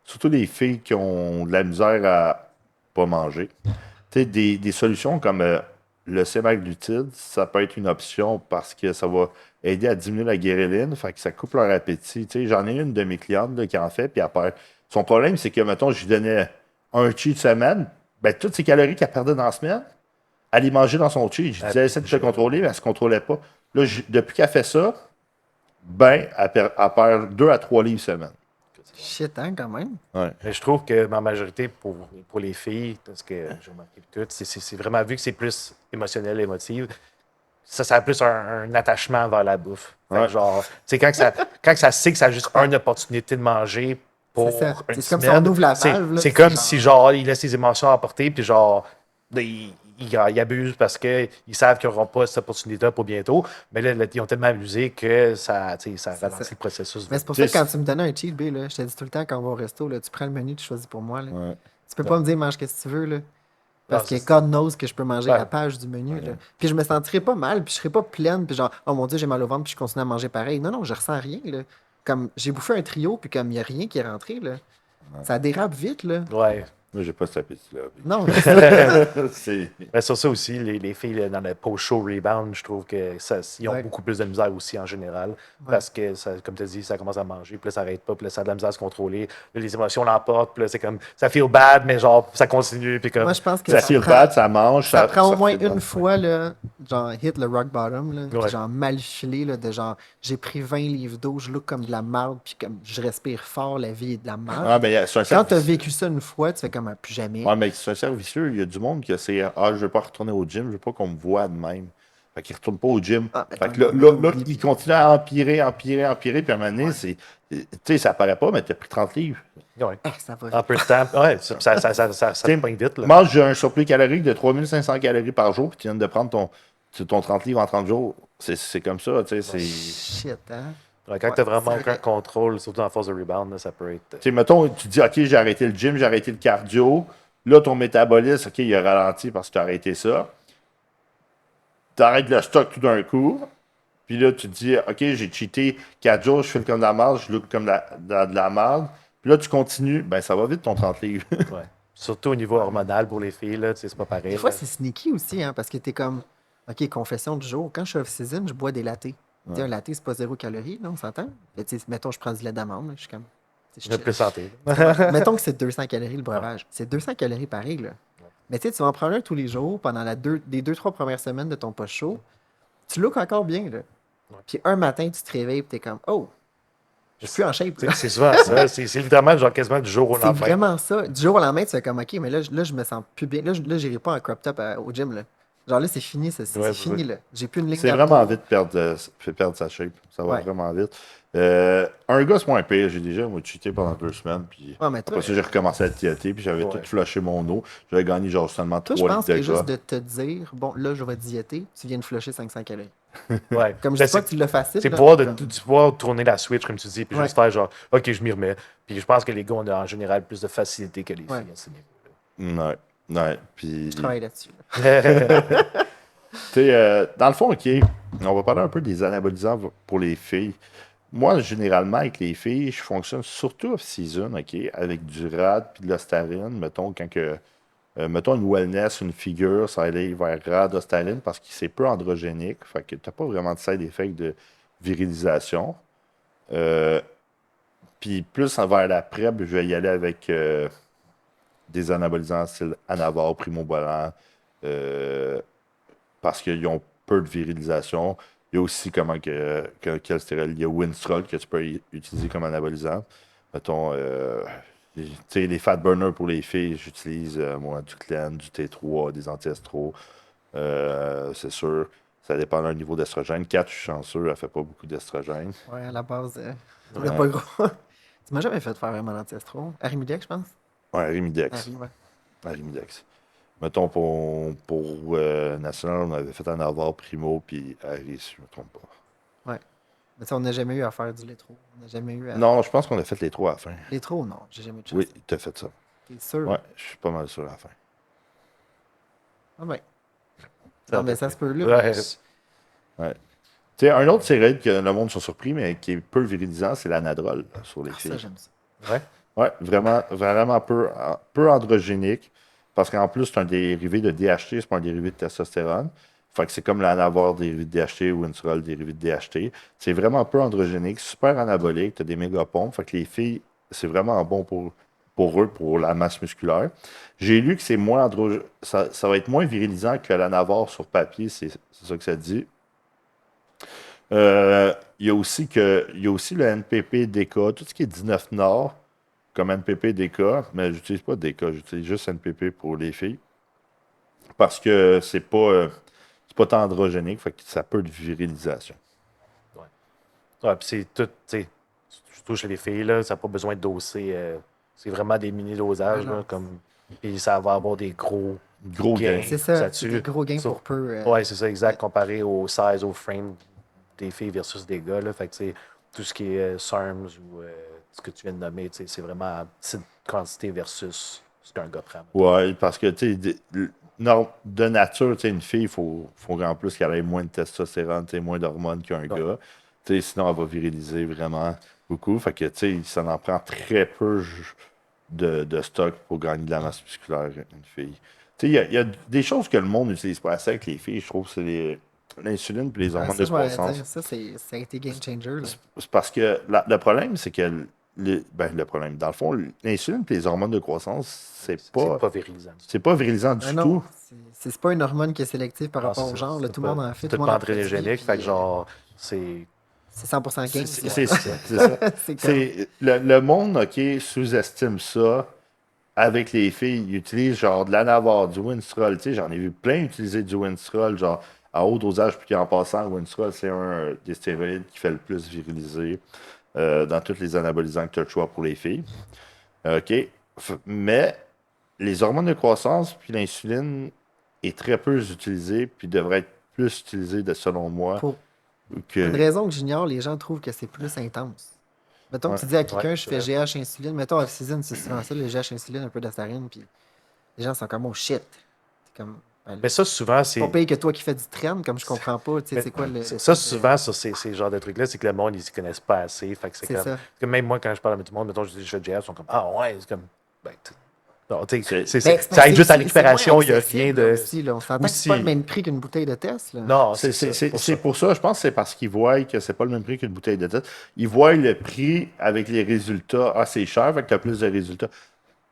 surtout les filles qui ont de la misère à pas manger, tu sais, des solutions comme le semaglutide, ça peut être une option parce que ça va aider à diminuer la guéréline, fait que ça coupe leur appétit. Tu sais, j'en ai une de mes clientes là, qui en fait, puis elle perd. Son problème, c'est que, mettons, je lui donnais un cheat semaine, ben, toutes ces calories qu'elle perdait dans la semaine, elle les mangeait dans son cheat. Je disais, essaie de te contrôler, mais elle ne se contrôlait pas. Là, depuis qu'elle fait ça, ben, elle perd 2 à 3 livres semaine. Shit, hein, quand même. Ouais. Mais je trouve que ma majorité pour les filles, parce que j'ai remarqué tout, c'est vraiment vu que c'est plus émotionnel, émotif. Ça a plus un attachement vers la bouffe. Fait que Ouais. genre, tu sais, quand ça sait que ça a juste une opportunité de manger pour C'est ça. une C'est comme si semaine, on ouvre la c'est- valve, là, c'est puis comme c'est si, genre, il laisse ses émotions emporter, puis genre, là, ils abusent parce qu'ils savent qu'ils n'auront pas cette opportunité pour bientôt. Mais là, ils ont tellement abusé que ça, tu sais, ça ralentit ça. le processus. Mais c'est pour Tu ça sais, que quand tu me donnais un cheat, B, là, je te dis tout le temps quand on va au resto, là, tu prends le menu, tu choisis pour moi. Là. Ouais. Tu peux pas me dire mange ce que tu veux. Là. Parce Non, que c'est- God knows que je peux manger Ouais. la page du menu. Là. Puis je me sentirais pas mal, puis je serais pas pleine, puis genre, oh mon Dieu, j'ai mal au ventre, puis je continue à manger pareil. Non, non, je ressens rien. Là. Comme j'ai bouffé un trio, puis comme il y a rien qui est rentré. Là. Ça dérape vite. Là. Ouais. Moi, j'ai pas cet appétit-là. Non, C'est... Ben, sur ça aussi, les filles là, dans le post-show rebound, je trouve que ils ont Ouais. beaucoup plus de misère aussi en général. Parce que, ça, comme tu as dit, ça commence à manger, puis là, ça n'arrête pas, puis là, ça a de la misère à se contrôler. Là, les émotions l'emportent, puis là, c'est comme, ça feel bad, mais genre, ça continue, puis comme. moi je pense que Ça ça feel prend, bad, ça mange. ça prend au moins refait une fois, là, genre hit le rock bottom, là, puis Ouais. genre mal filé, là, de genre j'ai pris 20 livres d'eau, je look comme de la marde, puis comme je respire fort, la vie est de la marde. Ah, mais c'est un Quand t'as service. vécu ça une fois, tu fais comme ah, plus jamais. Ouais, mais c'est un servicieux. Il y a du monde qui c'est je veux pas retourner au gym, je veux pas qu'on me voie de même. Fait qu'il retourne pas au gym. Ah, ben, Fait que là, il continue à empirer, puis à un moment donné, c'est. Tu sais, ça paraît pas, mais t'as pris 30 livres. Ouais. Ah, ça va En vite. peu de temps, ouais, ça T'sais, te pogne vite. Là. Mange un surplus calorique de 3500 calories par jour, puis tu viens de prendre ton 30 livres en 30 jours. C'est comme ça, tu sais. C'est. Shit, hein. Ouais, quand Ouais, t'as vraiment c'est aucun vrai. contrôle, surtout en phase de rebound, là, ça peut être. Tu sais, mettons, tu dis, OK, j'ai arrêté le gym, j'ai arrêté le cardio. Là, ton métabolisme, OK, il a ralenti parce que tu as arrêté ça. Tu arrêtes le stock tout d'un coup. Puis là, tu te dis, OK, j'ai cheaté 4 jours, je fais comme de la marde, je look comme de la marde. Puis là, tu continues. Ben, ça va vite, ton 30 livres. Ouais. Surtout au niveau hormonal pour les filles, là, tu sais, c'est pas pareil. Des fois, là. c'est sneaky aussi, hein, parce que t'es comme, OK, confession du jour, quand je suis off-season, je bois des latés. Tu sais, un latte, c'est pas 0 calories, là, on s'entend? Mais tu sais, mettons, je prends du lait d'amande, là, je suis comme. Tu sais, Je plus santé. Mettons que c'est 200 calories le breuvage. C'est 200 calories pareil, là. Mais tu sais, tu vas en prendre un tous les jours pendant les 2-3 premières semaines de ton post chaud. Tu looks encore bien, là. Puis un matin, tu te réveilles et t'es comme, oh, je suis plus en shape, là. C'est souvent ça. C'est littéralement genre quasiment du jour au C'est lendemain. vraiment ça. Du jour au lendemain, tu fais comme, OK, mais là, je me sens plus bien. Là, j'irai pas en crop top au gym, là. Genre là, c'est fini, c'est Ouais, fini, là. J'ai plus une ligne C'est d'abdos. vraiment vite fait perdre sa shape. Ça va Ouais. vraiment vite. Un gars, c'est moins pire. J'ai déjà moi, cheaté pendant 2 semaines. Puis Ouais, mais toi, après ça, j'ai recommencé à diéter. Puis j'avais tout flushé mon eau. J'avais gagné genre seulement toi, je 3 pense litres que de juste gras. de te dire, bon, là, je vais diéter, tu viens de flusher 500 calories. Ouais. Comme je Ben, dis pas que tu l'as facile, c'est là, pouvoir, mais comme- du pouvoir tourner la switch, comme tu dis, puis Ouais. juste faire genre, OK, je m'y remets. Puis je pense que les gars ont en général plus de facilité que les Ouais. filles à ce niveau-là. Ouais. Ouais. Puis. je travaille là-dessus. Là. Tu sais, dans le fond, OK, on va parler un peu des anabolisants pour les filles. Moi, généralement, avec les filles, je fonctionne surtout off-season, OK, avec du rad puis de l'ostarine. Mettons, mettons une wellness, une figure, ça va aller vers rad, ostarine parce que c'est peu androgénique. Fait que t'as pas vraiment de side effect de virilisation. Euh, Puis plus vers la prep, je vais y aller avec des anabolisants style Anavar, Primobolan, euh, parce qu'ils ont peu de virilisation. Il y a aussi quel stéroïde, il y a Winstrol que tu peux utiliser comme anabolisant. Mettons, tu sais, les fat burners pour les filles, j'utilise moi du Clen, du T3, des anti-estro. C'est sûr. Ça dépend d'un niveau d'estrogène. 4, je suis chanceux, elle fait pas beaucoup d'estrogène. Ouais, à la base, on Ouais. n'a pas gros. Tu m'as jamais fait faire vraiment l'anti-astro. Arimidex, je pense. Ouais, Arimidex. Arimi, ouais. Arimidex. Mettons, pour National, on avait fait un avoir Primo, puis Harry, si je me trompe pas. Ouais. Mais tu sais, on n'a jamais eu à faire du létro. On n'a jamais eu à. Non, je pense qu'on a fait les 3 à la fin. Létro, non, j'ai jamais eu de chance. Oui, t'as fait ça. T'es sûr? Ouais, je suis pas mal sûr à la fin. Ah ben. Ça Non, mais peut ça être. se peut là. Ouais. Ouais. Tu sais, un autre stéroïde que le monde sont surpris, mais qui est peu virilisant, c'est l'anadrol là, sur les Ah, ça, filles. j'aime ça. Ouais. Ouais, vraiment, vraiment peu androgénique, parce qu'en plus, c'est un dérivé de DHT, c'est pas un dérivé de testostérone. Fait que c'est comme l'anavar dérivé de DHT ou Winstrol dérivé de DHT. C'est vraiment peu androgénique, super anabolique, t'as des méga pompes. Fait que les filles, c'est vraiment bon pour eux, pour la masse musculaire. J'ai lu que c'est moins ça va être moins virilisant que l'anavar sur papier, c'est ça que ça dit. Il y a aussi le NPP DK, tout ce qui est 19 Nord, comme NPP DK, mais j'utilise pas DK, j'utilise juste NPP pour les filles. Parce que c'est pas tant androgénique, fait que ça a peu de virilisation. Ouais, puis c'est tout, tu sais, surtout chez les filles, là, ça n'a pas besoin de doser. C'est vraiment des mini-dosages, Ah non. là, comme. Puis ça va avoir des gros Gros gains. gain. C'est ça, Ça c'est tue. des gros gains Ça- pour peu. Ouais, c'est ça, exact, comparé au size, au frame des filles versus des gars, là. Fait que, tu sais, tout ce qui est SARMs ou ce que tu viens de nommer, tu sais, c'est vraiment à petite quantité versus ce qu'un gars prend. Ouais, parce que, tu sais, non, de nature, tu sais, une fille, faut en plus qu'elle ait moins de testostérone, tu sais, moins d'hormones qu'un gars. Tu sais, sinon, elle va viriliser vraiment beaucoup. Fait que, tu sais, ça en prend très peu de stock pour gagner de la masse musculaire, une fille. Tu sais, il y a des choses que le monde n'utilise pas assez avec les filles, je trouve, c'est l'insuline et les Ah, hormones ça, de je vais croissance. dire, ça, ça a été game changer. Là. C'est parce que le problème, c'est que le problème, dans le fond, l'insuline et les hormones de croissance, C'est pas virilisant. c'est pas virilisant du Ah tout. non, c'est pas une hormone qui est sélective par Ah, rapport au c'est genre. ça, Là, c'est tout le monde en fait, C'est tout tout le monde en produit, androgénique, puis, fait que genre, c'est. c'est 100% game. C'est ça. ça. C'est ça. C'est comme- Le monde, OK, sous-estime ça avec les filles. Ils utilisent genre de l'anavar, du Winstrol. Tu sais, j'en ai vu plein utiliser du Winstrol, genre à haut dosage. Puis en passant, Winstrol, c'est un des stéroïdes qui fait le plus viriliser dans tous les anabolisants que tu as le choix pour les filles. OK. Mais les hormones de croissance puis l'insuline est très peu utilisée, puis devrait être plus utilisée, selon moi, Pour une que. raison que j'ignore, les gens trouvent que c'est plus intense. Mettons que Ouais. tu dis à quelqu'un, Ouais, je c'est fais vrai. GH insuline. Mettons off-season, c'est souvent ça, le GH insuline, un peu d'astarine, puis les gens sont comme, oh shit. C'est comme, ben, Mais ça, souvent, pas c'est. pire que toi qui fais du trend, comme je comprends pas. Tu sais, Mais c'est quoi le. ça, souvent, sur ces genres de trucs-là, c'est que le monde, ils s'y connaissent pas assez. Fait que c'est C'est comme. ça. Parce que même moi, quand je parle à tout le monde, mettons, je dis je fais de jazz, ils sont comme ah ouais, c'est comme. Ben, Non, tu sais, Ben, ça aide juste à c'est récupération, moins il n'y a accessible, rien là, de. aussi, là. On s'entend que Aussi. c'est pas le même prix qu'une bouteille de test. Là. Non, C'est pour ça, je pense que c'est parce qu'ils voient que c'est pas le même prix qu'une bouteille de tête. Ils voient le prix avec les résultats. Ah, c'est cher, fait que tu as plus de résultats.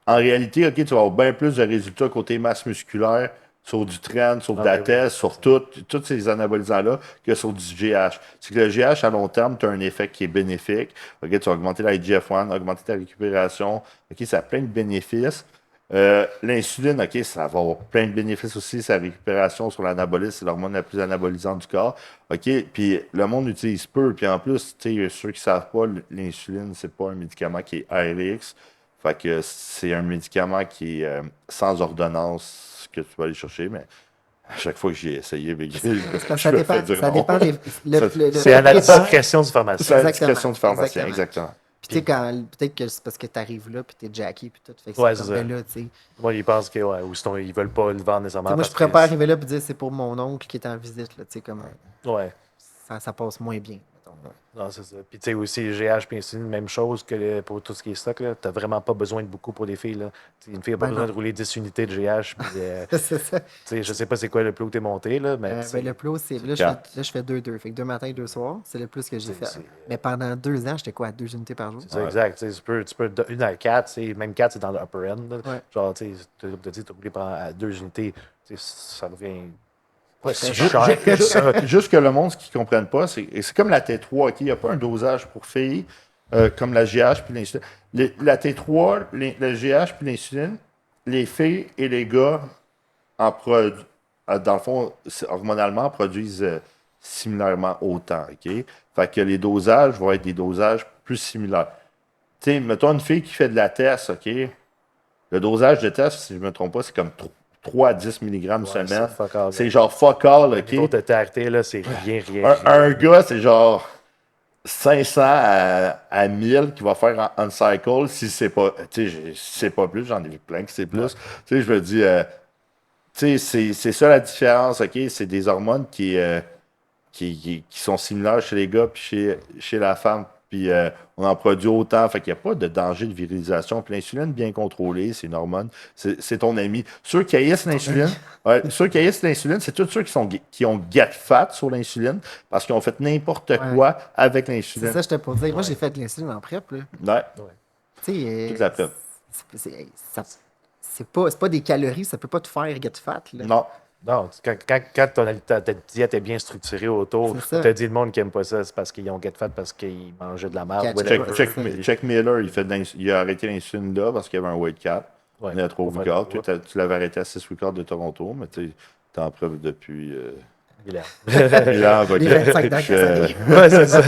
En réalité, OK, tu vas avoir bien plus de résultats côté masse musculaire, sur du trend, sur de la oui. test, sur tous ces anabolisants-là, que sur du GH. C'est que le GH, à long terme, tu as un effet qui est bénéfique. OK, tu vas augmenter la IGF-1, augmenter ta récupération. OK, ça a plein de bénéfices. L'insuline, OK, ça va avoir plein de bénéfices aussi. Sa récupération sur l'anabolisme, c'est l'hormone la plus anabolisante du corps. OK, puis le monde utilise peu. Puis en plus, tu sais, ceux qui ne savent pas, l'insuline, c'est pas un médicament qui est ARX. Fait que c'est un médicament qui est sans ordonnance que tu vas aller chercher, mais à chaque fois que j'ai essayé, mais Parce que je me fais dire ça non. dépend C'est à la discrétion du pharmacien. C'est la Exactement, discrétion du pharmacien, exactement. Puis tu sais, peut-être que c'est parce que tu arrives là, puis t'es jacké, puis tout. Fait que Ouais, c'est c'est comme, ça. ben là, tu sais. Moi, ils pensent que, ouais, ou sinon, ils veulent pas le vendre nécessairement. Moi, je parce pourrais que pas arriver là et dire c'est pour mon oncle qui est en visite, là, tu sais, comme Ouais. ça passe moins bien, mettons. Non, c'est ça. Puis, tu sais, aussi, GH puis insuline, même chose que pour tout ce qui est stock. Tu n'as vraiment pas besoin de beaucoup pour les filles. Là. Une fille n'a pas Ben besoin non. de rouler 10 unités de GH. Puis, C'est ça. je sais pas c'est quoi le plus haut que tu es monté, là, mais. Ben, le plus, c'est. Là, quatre. je fais 2-2. Fait que 2 matins, 2 soirs. C'est le plus que j'ai fait. c'est- Mais pendant 2 ans, j'étais quoi, à 2 unités par jour? C'est ça, exact. Tu peux de 1 à 4, même 4, c'est dans le upper end. Là. Ouais. Genre, tu sais, tu as roulé à 2 unités, ça devient pas si Juste- cher que ça. Juste que le monde, ce qu'ils ne comprennent pas, c'est comme la T3, OK? Il n'y a pas un dosage pour filles comme la GH puis l'insuline. La T3, le GH puis l'insuline, les filles et les gars, dans le fond, hormonalement, produisent similairement autant, OK? Fait que les dosages vont être des dosages plus similaires. Tu sais, mettons une fille qui fait de la test, OK? Le dosage de test, si je ne me trompe pas, c'est comme 3 à 10 mg Ouais, semaine. c'est fuck all, C'est genre fuck all, Le niveau OK? de TRT, là, c'est rien. Un gars, c'est genre 500 à 1000 qui va faire en cycle si c'est pas, tu sais, si c'est pas plus, j'en ai vu plein qui c'est plus. Tu sais, je me dis, tu sais, c'est ça la différence, OK? C'est des hormones qui sont similaires chez les gars puis chez la femme. Puis on en produit autant, fait qu'il n'y a pas de danger de virilisation. Puis l'insuline bien contrôlée, c'est une hormone, c'est ton ami. Ceux qui haïssent l'insuline, ceux qui haïssent l'insuline, c'est tous ceux qui ont get fat sur l'insuline parce qu'ils ont fait n'importe quoi avec C'est l'insuline. ça, je te pour dire. Moi, j'ai fait de l'insuline en prep, là. Ouais, Tu sais, toute la prep. c'est pas des calories, ça peut pas te faire get fat, là. Non. Non, quand ta diète est bien structurée autour, C'est ça. tu as dit le monde qui n'aime pas ça, c'est parce qu'ils ont get fat, parce qu'ils mangeaient de la merde. Catch whatever. Check Miller, il a arrêté l'insuline là parce qu'il y avait un weight cap. Ouais, Il y a 3 pour faire records. du poids. Tu l'avais arrêté à 6 records de Toronto, mais tu es en preuve depuis. Hilaire. Milan, Les 25 dernières années. Ouais, c'est ça.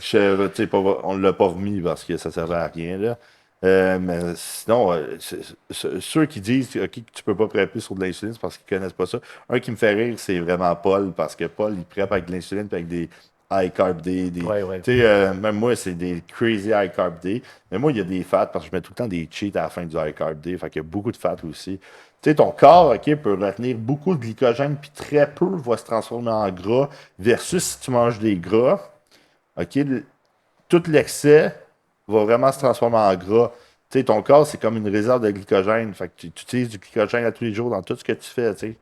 tu sais, on ne l'a pas remis parce que ça ne servait à rien. Là. Mais sinon, ceux qui disent ok, que tu peux pas prêper sur de l'insuline, c'est parce qu'ils connaissent pas ça. Un qui me fait rire, c'est vraiment Paul, parce que Paul, il prép avec de l'insuline puis avec des high carb day. Ouais. Tu sais, même moi, c'est des crazy high carb day. Mais moi, il y a des fats parce que je mets tout le temps des cheats à la fin du high carb day. Fait qu'il y a beaucoup de fats aussi. Tu sais, ton corps, OK, peut retenir beaucoup de glycogène, puis très peu va se transformer en gras, versus si tu manges des gras, OK, tout l'excès va vraiment se transformer en gras. Tu sais, ton corps, c'est comme une réserve de glycogène. Fait que tu utilises du glycogène à tous les jours dans tout ce que tu fais, tu sais.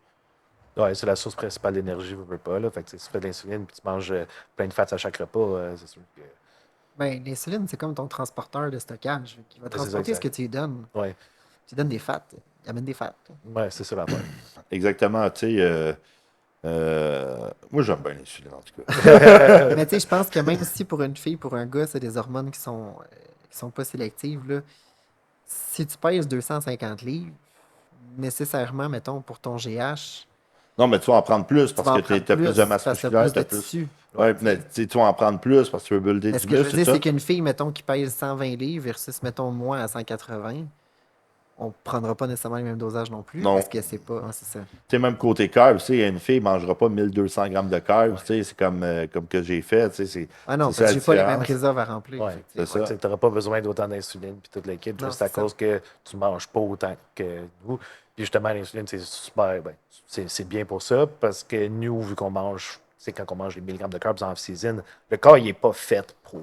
Ouais, c'est la source principale d'énergie, veux pas. Là. Fait que si tu fais de l'insuline puis tu manges plein de fats à chaque repas, c'est sûr que. Ben, l'insuline, c'est comme ton transporteur de stockage qui va C'est transporter exact. ce que tu lui donnes. Ouais, Tu lui donnes des fats. Il amène des fats. ouais c'est ça l'affaire. Exactement, tu sais. Moi, j'aime bien l'insuline, en tout cas. Mais tu sais, je pense que même si pour une fille, pour un gars, c'est des hormones qui sont pas sélectives, là, si tu pèses 250 livres, nécessairement, mettons, pour ton GH, Non, mais tu vas en prendre plus tu vas parce en que tu as prendre plus de masse parce que t'as musculaire, plus tu de plus. tissu. Ouais, mais tu vas en prendre plus parce que tu veux builder Mais du ce que je veux muscle, dire, c'est ça? c'est qu'une fille, mettons, qui pèse 120 livres versus, mettons, moi à 180, on prendra pas nécessairement le même dosage non plus. Non. Parce que c'est pas. C'est ça. Tu sais, même côté carbs, tu sais, une fille ne mangera pas 1200 grammes de carbs, tu sais, c'est comme que j'ai fait, tu sais, c'est Ah non, c'est parce ça que la j'ai pas les mêmes différence. réserves à remplir. Ouais, effectivement. c'est ça. Tu n'auras pas besoin d'autant d'insuline puis toute l'équipe, Non, juste à c'est ça. cause que tu manges pas autant que nous. Puis justement, l'insuline, c'est super, c'est bien pour ça, parce que nous, vu qu'on mange, c'est quand on mange les milligrammes de carbs en off-season, le corps, il n'est pas fait pour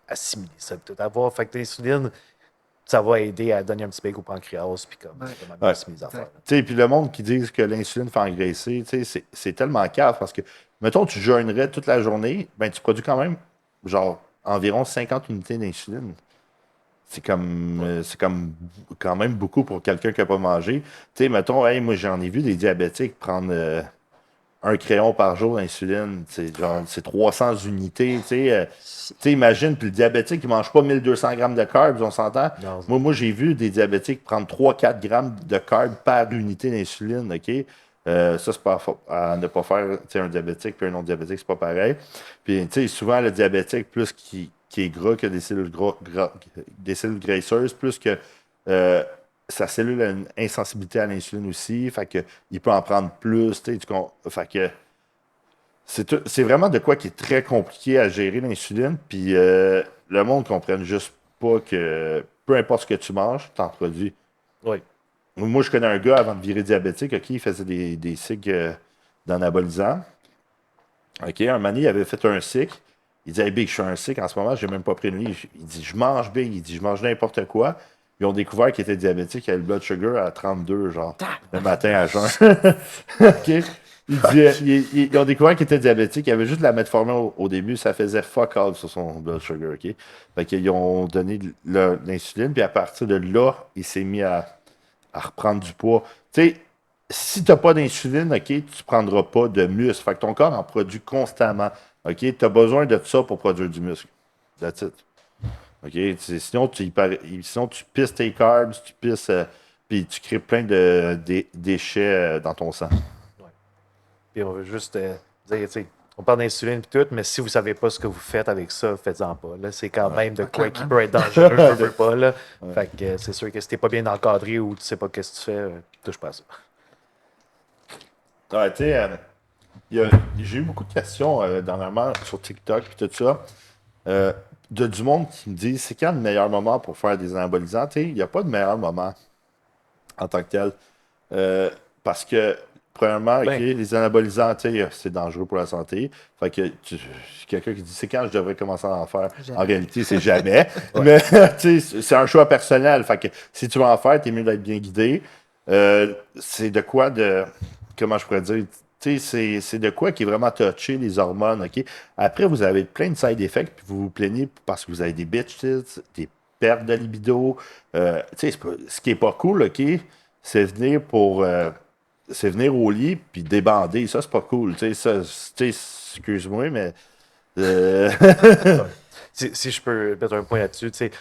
assimiler ça, tout avoir. Fait que l'insuline, ça va aider à donner un petit bec au pancréas, puis comme, Ouais. vraiment Ouais. maximiser affaires. Tu sais, puis le monde qui dit que l'insuline fait engraisser, tu sais, c'est tellement cave parce que, mettons, tu jeûnerais toute la journée, ben tu produis quand même, genre, environ 50 unités d'insuline. C'est comme quand même beaucoup pour quelqu'un qui n'a pas mangé. Tu sais, mettons, hey, moi j'en ai vu des diabétiques prendre un crayon par jour d'insuline. C'est 300 unités. Tu sais, imagine, puis le diabétique, il ne mange pas 1200 grammes de carbs, on s'entend? Non, Moi j'ai vu des diabétiques prendre 3-4 grammes de carbs par unité d'insuline, OK? Ça, c'est pas à ne pas faire, tu sais, un diabétique puis un non-diabétique, c'est pas pareil. Puis, tu sais, souvent, le diabétique, plus qui est gras que des cellules graisseuses, plus que sa cellule a une insensibilité à l'insuline aussi, fait que il peut en prendre plus, tu sais, fait que c'est vraiment de quoi qui est très compliqué à gérer l'insuline, puis le monde ne comprenne juste pas que peu importe ce que tu manges, tu en produis. oui. Moi, je connais un gars avant de virer diabétique, OK, il faisait des cycles d'anabolisants. OK, un moment donné, il avait fait un cycle. Il dit, hey, Big, je suis un cycle en ce moment, j'ai même pas pris de nuit. Il dit, je mange Big, il dit, je mange n'importe quoi. Ils ont découvert qu'il était diabétique, il avait le blood sugar à 32, genre, le matin à jeun. OK? Il dit, ils ont découvert qu'il était diabétique, il avait juste de la metformine au début, ça faisait fuck all sur son blood sugar, OK? Fait qu'ils ont donné de l'insuline, puis à partir de là, il s'est mis à reprendre du poids. Tu sais, si tu n'as pas d'insuline, OK, tu ne prendras pas de muscle. Fait que ton corps en produit constamment. OK? Tu as besoin de ça pour produire du muscle. That's it. OK? Sinon, tu pisses tes carbs, tu pisses, puis tu crées plein de déchets dans ton sang. Ouais. Puis on veut juste dire, tu sais, on parle d'insuline et tout, mais si vous savez pas ce que vous faites avec ça, faites-en pas. Là, c'est quand même de quoi qui peut être dangereux, je veux pas. Là. Fait que c'est sûr que si t'es pas bien encadré ou tu sais pas qu'est-ce que tu fais, touche pas à ça. Ouais, tu sais, j'ai eu beaucoup de questions dernièrement sur TikTok et tout ça. Du monde qui me dit c'est quand le meilleur moment pour faire des anabolisants? Tu sais, il n'y a pas de meilleur moment en tant que tel. Parce que, premièrement, OK, Ben. les anabolisants, tu sais, c'est dangereux pour la santé. Fait que quelqu'un qui dit c'est quand je devrais commencer à en faire. Jamais. En réalité, c'est jamais. Mais tu sais, c'est un choix personnel. Fait que si tu veux en faire, t'es mieux d'être bien guidé. C'est de quoi de. Comment je pourrais dire? Tu sais, c'est de quoi qui est vraiment touché les hormones, OK? Après, vous avez plein de side effects, puis vous vous plaignez parce que vous avez des bitches, des pertes de libido. Tu sais, ce qui est pas cool, OK? C'est venir c'est venir au lit puis débander. Ça, c'est pas cool. Tu sais, excuse-moi, mais. euh, Si je peux mettre un point là-dessus, tu sais,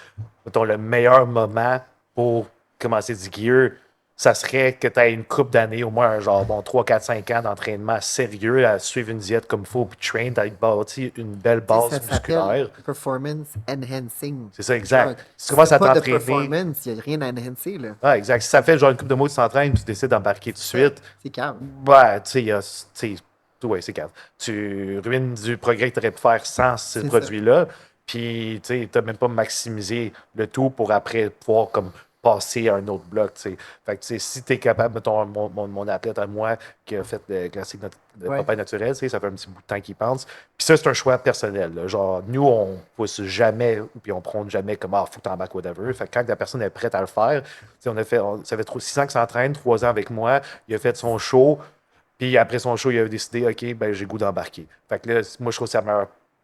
mettons, le meilleur moment pour commencer du gear, ça serait que tu aies une couple d'années, au moins, genre, bon, 3, 4, 5 ans d'entraînement sérieux, à suivre une diète comme il faut, puis train, t'as bâti une belle Tu sais, base ça s'appelle musculaire. performance enhancing. C'est ça, exact. Genre, Si tu commences à pas de t'entraîner. performance, il n'y a rien à enhancer, là. Ah, exact. Si ça fait genre une couple de mois que tu t'entraînes, tu décides d'embarquer tout de suite, C'est calme. ouais, tu sais, ouais, c'est grave. Tu ruines du progrès que tu aurais pu faire sans ce C'est produit-là. Puis, tu n'as même pas maximisé le tout pour après pouvoir comme passer à un autre bloc. Tu sais. Fait que, tu sais, si tu es capable, mettons, mon athlète à moi qui a fait le classique de Ouais. Popeye naturel, tu sais, ça fait un petit bout de temps qu'il pense. Puis ça, c'est un choix personnel. Là. Genre, nous, on pousse jamais, puis on prône jamais comme, ah, faut que t'embarques, whatever. Fait que quand la personne est prête à le faire, tu sais, ça fait 6 ans qu'il s'entraîne, 3 ans avec moi, il a fait son show. Puis après son show, il a décidé, OK, ben j'ai le goût d'embarquer. Fait que là, moi, je trouve que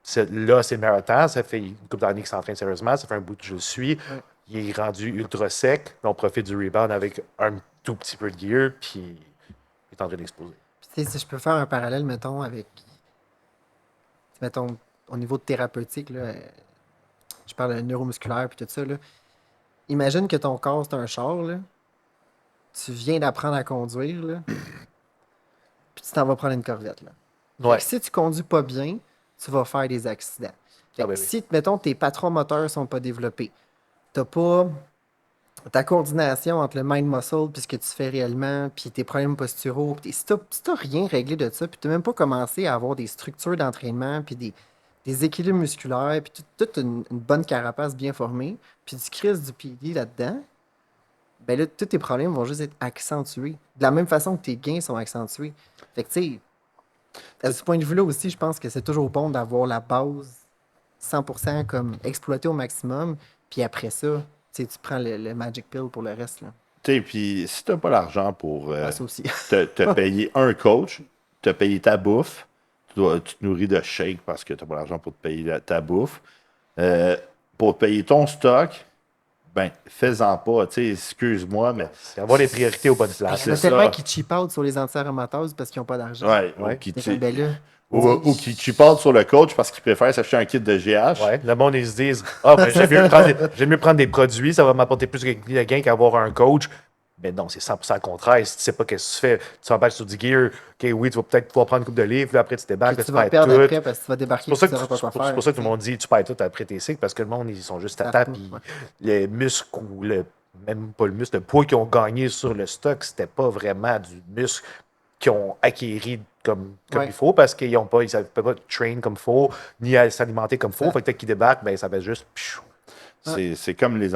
c'est le meilleur temps. Ça fait une couple d'années qu'il s'entraîne sérieusement. Ça fait un bout que je le suis. Ouais. Il est rendu ultra sec. On profite du rebound avec un tout petit peu de gear. Puis il est en train d'exploser. Puis, tu sais, si je peux faire un parallèle, mettons, avec. Mettons, au niveau thérapeutique, là, je parle de neuromusculaire puis tout ça, là. Imagine que ton corps, c'est un char, là. Tu viens d'apprendre à conduire, là. Puis tu t'en vas prendre une corvette, là. Fait Ouais. que si tu conduis pas bien, tu vas faire des accidents. Fait que ben oui. si, mettons, tes patrons moteurs sont pas développés, t'as pas ta coordination entre le mind muscle puis ce que tu fais réellement, puis tes problèmes posturaux, si t'as rien réglé de ça, puis t'as même pas commencé à avoir des structures d'entraînement, puis des équilibres musculaires, puis toute une bonne carapace bien formée, puis tu crises du PD là-dedans, ben là, tous tes problèmes vont juste être accentués. De la même façon que tes gains sont accentués. Fait que, tu sais, à ce point de vue-là aussi, je pense que c'est toujours bon d'avoir la base 100% comme exploitée au maximum. Puis après ça, tu Tu prends le Magic Pill pour le reste. Là. Tu sais, puis si t'as pas l'argent pour Ah, ça aussi. te payer un coach, te payer ta bouffe, tu te nourris de shake parce que t'as pas l'argent pour te payer ta bouffe, euh, pour payer ton stock, ben, fais-en pas. Tu sais, excuse-moi, mais. C'est avoir les priorités aux bonnes Il y en places. c'est a tellement ça. qui cheap out sur les anti-aromateuses parce qu'ils n'ont pas d'argent. Ouais, Ouais. ou qui C'est comme, ben là, ou qui chipotent sur le coach parce qu'il préfère s'acheter un kit de GH. Ouais, le monde, ils se disent ah, ben, j'aime mieux prendre des produits, ça va m'apporter plus de gains qu'avoir un coach. Mais non, c'est 100% le contraire. Si tu sais pas qu'est-ce que tu fais, tu t'embarques sur du gear, ok, oui, tu vas peut-être pouvoir prendre une coupe de livres, puis après tu débarques, que là, tu tu vas perds perdre tout. après parce que tu vas C'est débarquer et pour tu ça ne que, sauras pas quoi c'est faire. pour ça que tout le monde dit tu perds tout après tes cycles parce que le monde, ils sont juste à Ça table. fout, ouais. Les muscles ou même pas le muscle, le poids qu'ils ont gagné sur le stock, c'était pas vraiment du muscle qu'ils ont acquéri comme Ouais. il faut parce qu'ils ne savaient pas train comme il faut, ni à s'alimenter comme il faut. Ça. Fait que dès qu'ils débarquent, ben, ça va juste. Pfiou. C'est comme les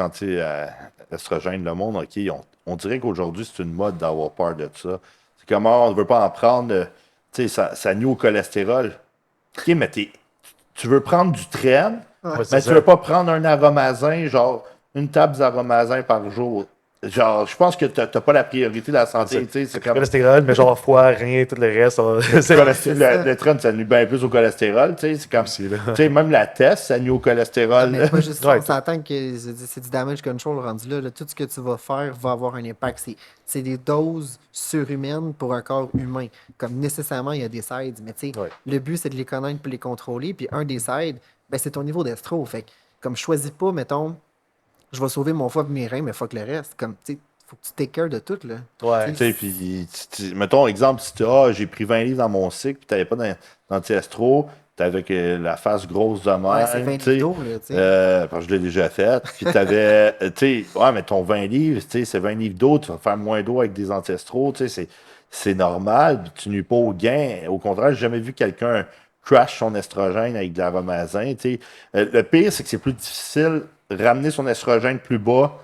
anti-estrogènes. Le monde, OK, on dirait qu'aujourd'hui, c'est une mode d'avoir peur de ça. C'est comme, ah, on ne veut pas en prendre, tu sais, ça nuit au cholestérol. OK, mais tu veux prendre du traîne, Ouais, mais c'est tu ça. veux pas prendre un aromazin, genre une table d'aromazin par jour. Genre, je pense que tu n'as pas la priorité de la santé. Tu sais, c'est Le comme. cholestérol, mais genre foie, rien, tout le reste. C'est ça. Le traîne, ça nuit bien plus au cholestérol. Tu sais, c'est comme. Aussi, là. Tu sais, même la test, ça nuit au Ah, cholestérol. mais pas juste ça, Ouais, on s'entend que c'est du damage control rendu là, là. Tout ce que tu vas faire va avoir un impact. C'est des doses surhumaines pour un corps humain. Comme nécessairement, il y a des sides, mais tu sais, Ouais. le but c'est de les connaître pour les contrôler. Puis un des sides, ben, c'est ton niveau d'estro. Fait que, comme je choisis pas, mettons, je vais sauver mon foie et mes reins, mais fuck le reste. Comme, tu sais, faut que tu take care de tout, là. Ouais. Tu sais, puis, mettons, exemple, si j'ai pris 20 livres dans mon cycle, puis tu n'avais pas d'anti-estro, tu avais la face grosse de Ouais, c'est 20 même, tu sais, livres d'eau, là, tu sais. parce que je l'ai déjà fait, puis tu avais, tu sais, ouais, mais ton 20 livres, tu sais, c'est 20 livres d'eau, tu vas faire moins d'eau avec des anti-estro, tu sais, c'est normal, puis tu nuis pas au gain. Au contraire, j'ai jamais vu quelqu'un crash son estrogène avec de l'aromazin, tu sais. Le pire, c'est que c'est plus difficile de ramener son estrogène plus bas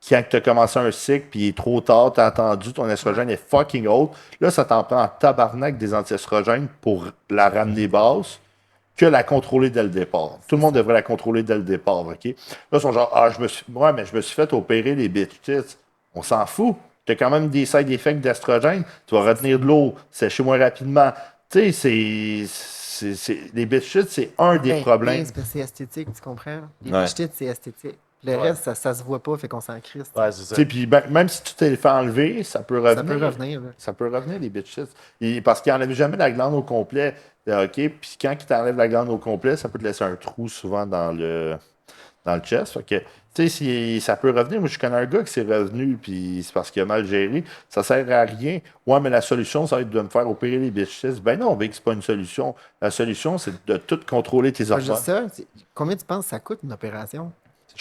quand tu as commencé un cycle, puis il est trop tard, tu as attendu, ton estrogène est fucking haut. Là, ça t'en prend en tabarnak des anti-estrogènes pour la ramener basse que la contrôler dès le départ. Tout le monde devrait la contrôler dès le départ, OK? Là, ils sont genre, ah, mais je me suis fait opérer les bitch tits. On s'en fout. Tu as quand même des side effects d'estrogène. Tu vas retenir de l'eau, sécher moins rapidement. Tu sais, les bitch tits, c'est un des Ben, problèmes. c'est parce que c'est esthétique, tu comprends? Les Ouais. bichetites, c'est esthétique. Le Ouais. reste, ça se voit pas, fait qu'on s'en crisse. Ouais, c'est ça. Tu sais, puis même si tu t'es le fait enlever, ça peut revenir. Ça peut revenir, là. Ça peut revenir, les bitches. Parce qu'il n'enlève jamais la glande au complet. OK? Puis quand il t'enlève la glande au complet, ça peut te laisser un trou souvent dans le chest. Fait que, tu sais, ça peut revenir. Moi, je connais un gars qui s'est revenu, puis c'est parce qu'il a mal géré. Ça sert à rien. Ouais, mais la solution, ça va être de me faire opérer les bitches. Ben non, Vic, c'est pas une solution. La solution, c'est de tout contrôler tes Pas hormones. juste ça. Combien tu penses que ça coûte une opération?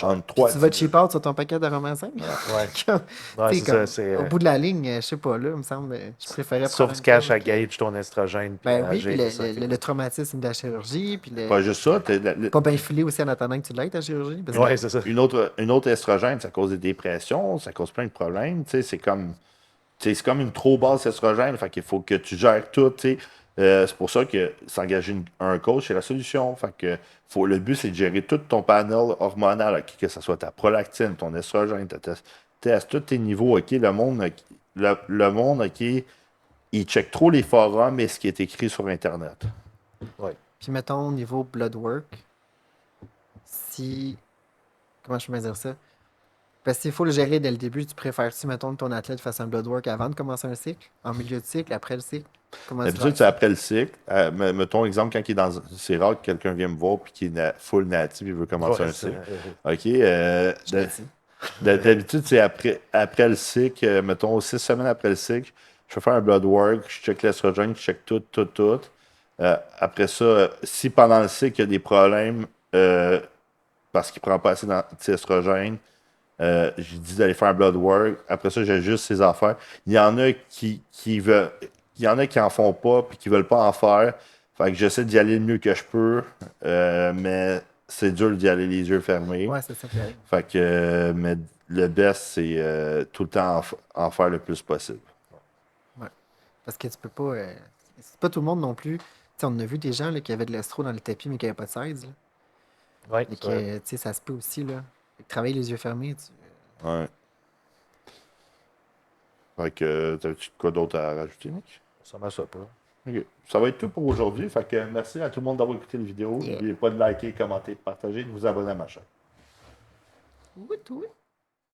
Entre Puis 3 tu vas cheap out sur ton paquet d'aromazin? Ouais. Comme, Ouais, tu sais, c'est comme, ça. C'est, au bout de la ligne, je sais pas, là, il me semble, je préférais sauf prendre tu une caches pill à que- gauge ton estrogène. Puis Ben à oui, puis gérer ça. le traumatisme de la chirurgie, puis Pas juste ça. pas bien filé aussi en attendant que tu l'aies, ta chirurgie. Parce que Ouais, c'est ça. Une autre estrogène, ça cause des dépressions, ça cause plein de problèmes. Tu sais, c'est comme une trop basse estrogène. Fait qu'il faut que tu gères tout. Tu sais. C'est pour ça que s'engager un coach, c'est la solution. Fait que le but, c'est de gérer tout ton panel hormonal, ok, que ce soit ta prolactine, ton estrogène, ta test, tous tes niveaux. Ok, le monde, ok, il check trop les forums et ce qui est écrit sur Internet. Ouais. Puis mettons, au niveau blood work, si. Comment je peux dire ça? Parce qu'il faut le gérer dès le début. Tu préfères-tu, mettons, que ton athlète fasse un blood work avant de commencer un cycle? En milieu de cycle, après le cycle? Comment tu D'habitude, gères c'est ça? après le cycle. Mettons exemple, quand il est dans. C'est rare que quelqu'un vienne me voir et qu'il est full native et veut commencer Ouais, un c'est- cycle. OK. Je l'ai dit. D'habitude, c'est après le cycle, mettons 6 semaines après le cycle, je vais faire un blood work, je check l'estrogène, je check tout, tout, tout. Après ça, si pendant le cycle, il y a des problèmes parce qu'il ne prend pas assez d'anti-estrogène, j'ai dit d'aller faire un blood work. Après ça, j'ajuste ses affaires. Il y en a qui veulent. Il y en a qui en font pas puis qui veulent pas en faire. Fait que j'essaie d'y aller le mieux que je peux. Mais c'est dur d'y aller les yeux fermés. Ouais, c'est ça qui arrive. Fait que mais le best, c'est tout le temps en faire le plus possible. Ouais. Parce que tu peux pas. C'est pas tout le monde non plus. Tu sais, on a vu des gens là, qui avaient de l'estro dans le tapis, mais qui n'avaient pas de size. Là. Ouais, Et c'est vrai. que, tu sais, ça se peut aussi, là. Fait que travailler les yeux fermés, Ouais. Fait que, t'as-tu quoi d'autre à rajouter, Nick? Ça m'en soit pas. Ok. Ça va être tout pour aujourd'hui. Fait que merci à tout le monde d'avoir écouté la vidéo. Yeah. N'oubliez pas de liker, commenter, partager, de vous abonner à ma chaîne. Oui, tout.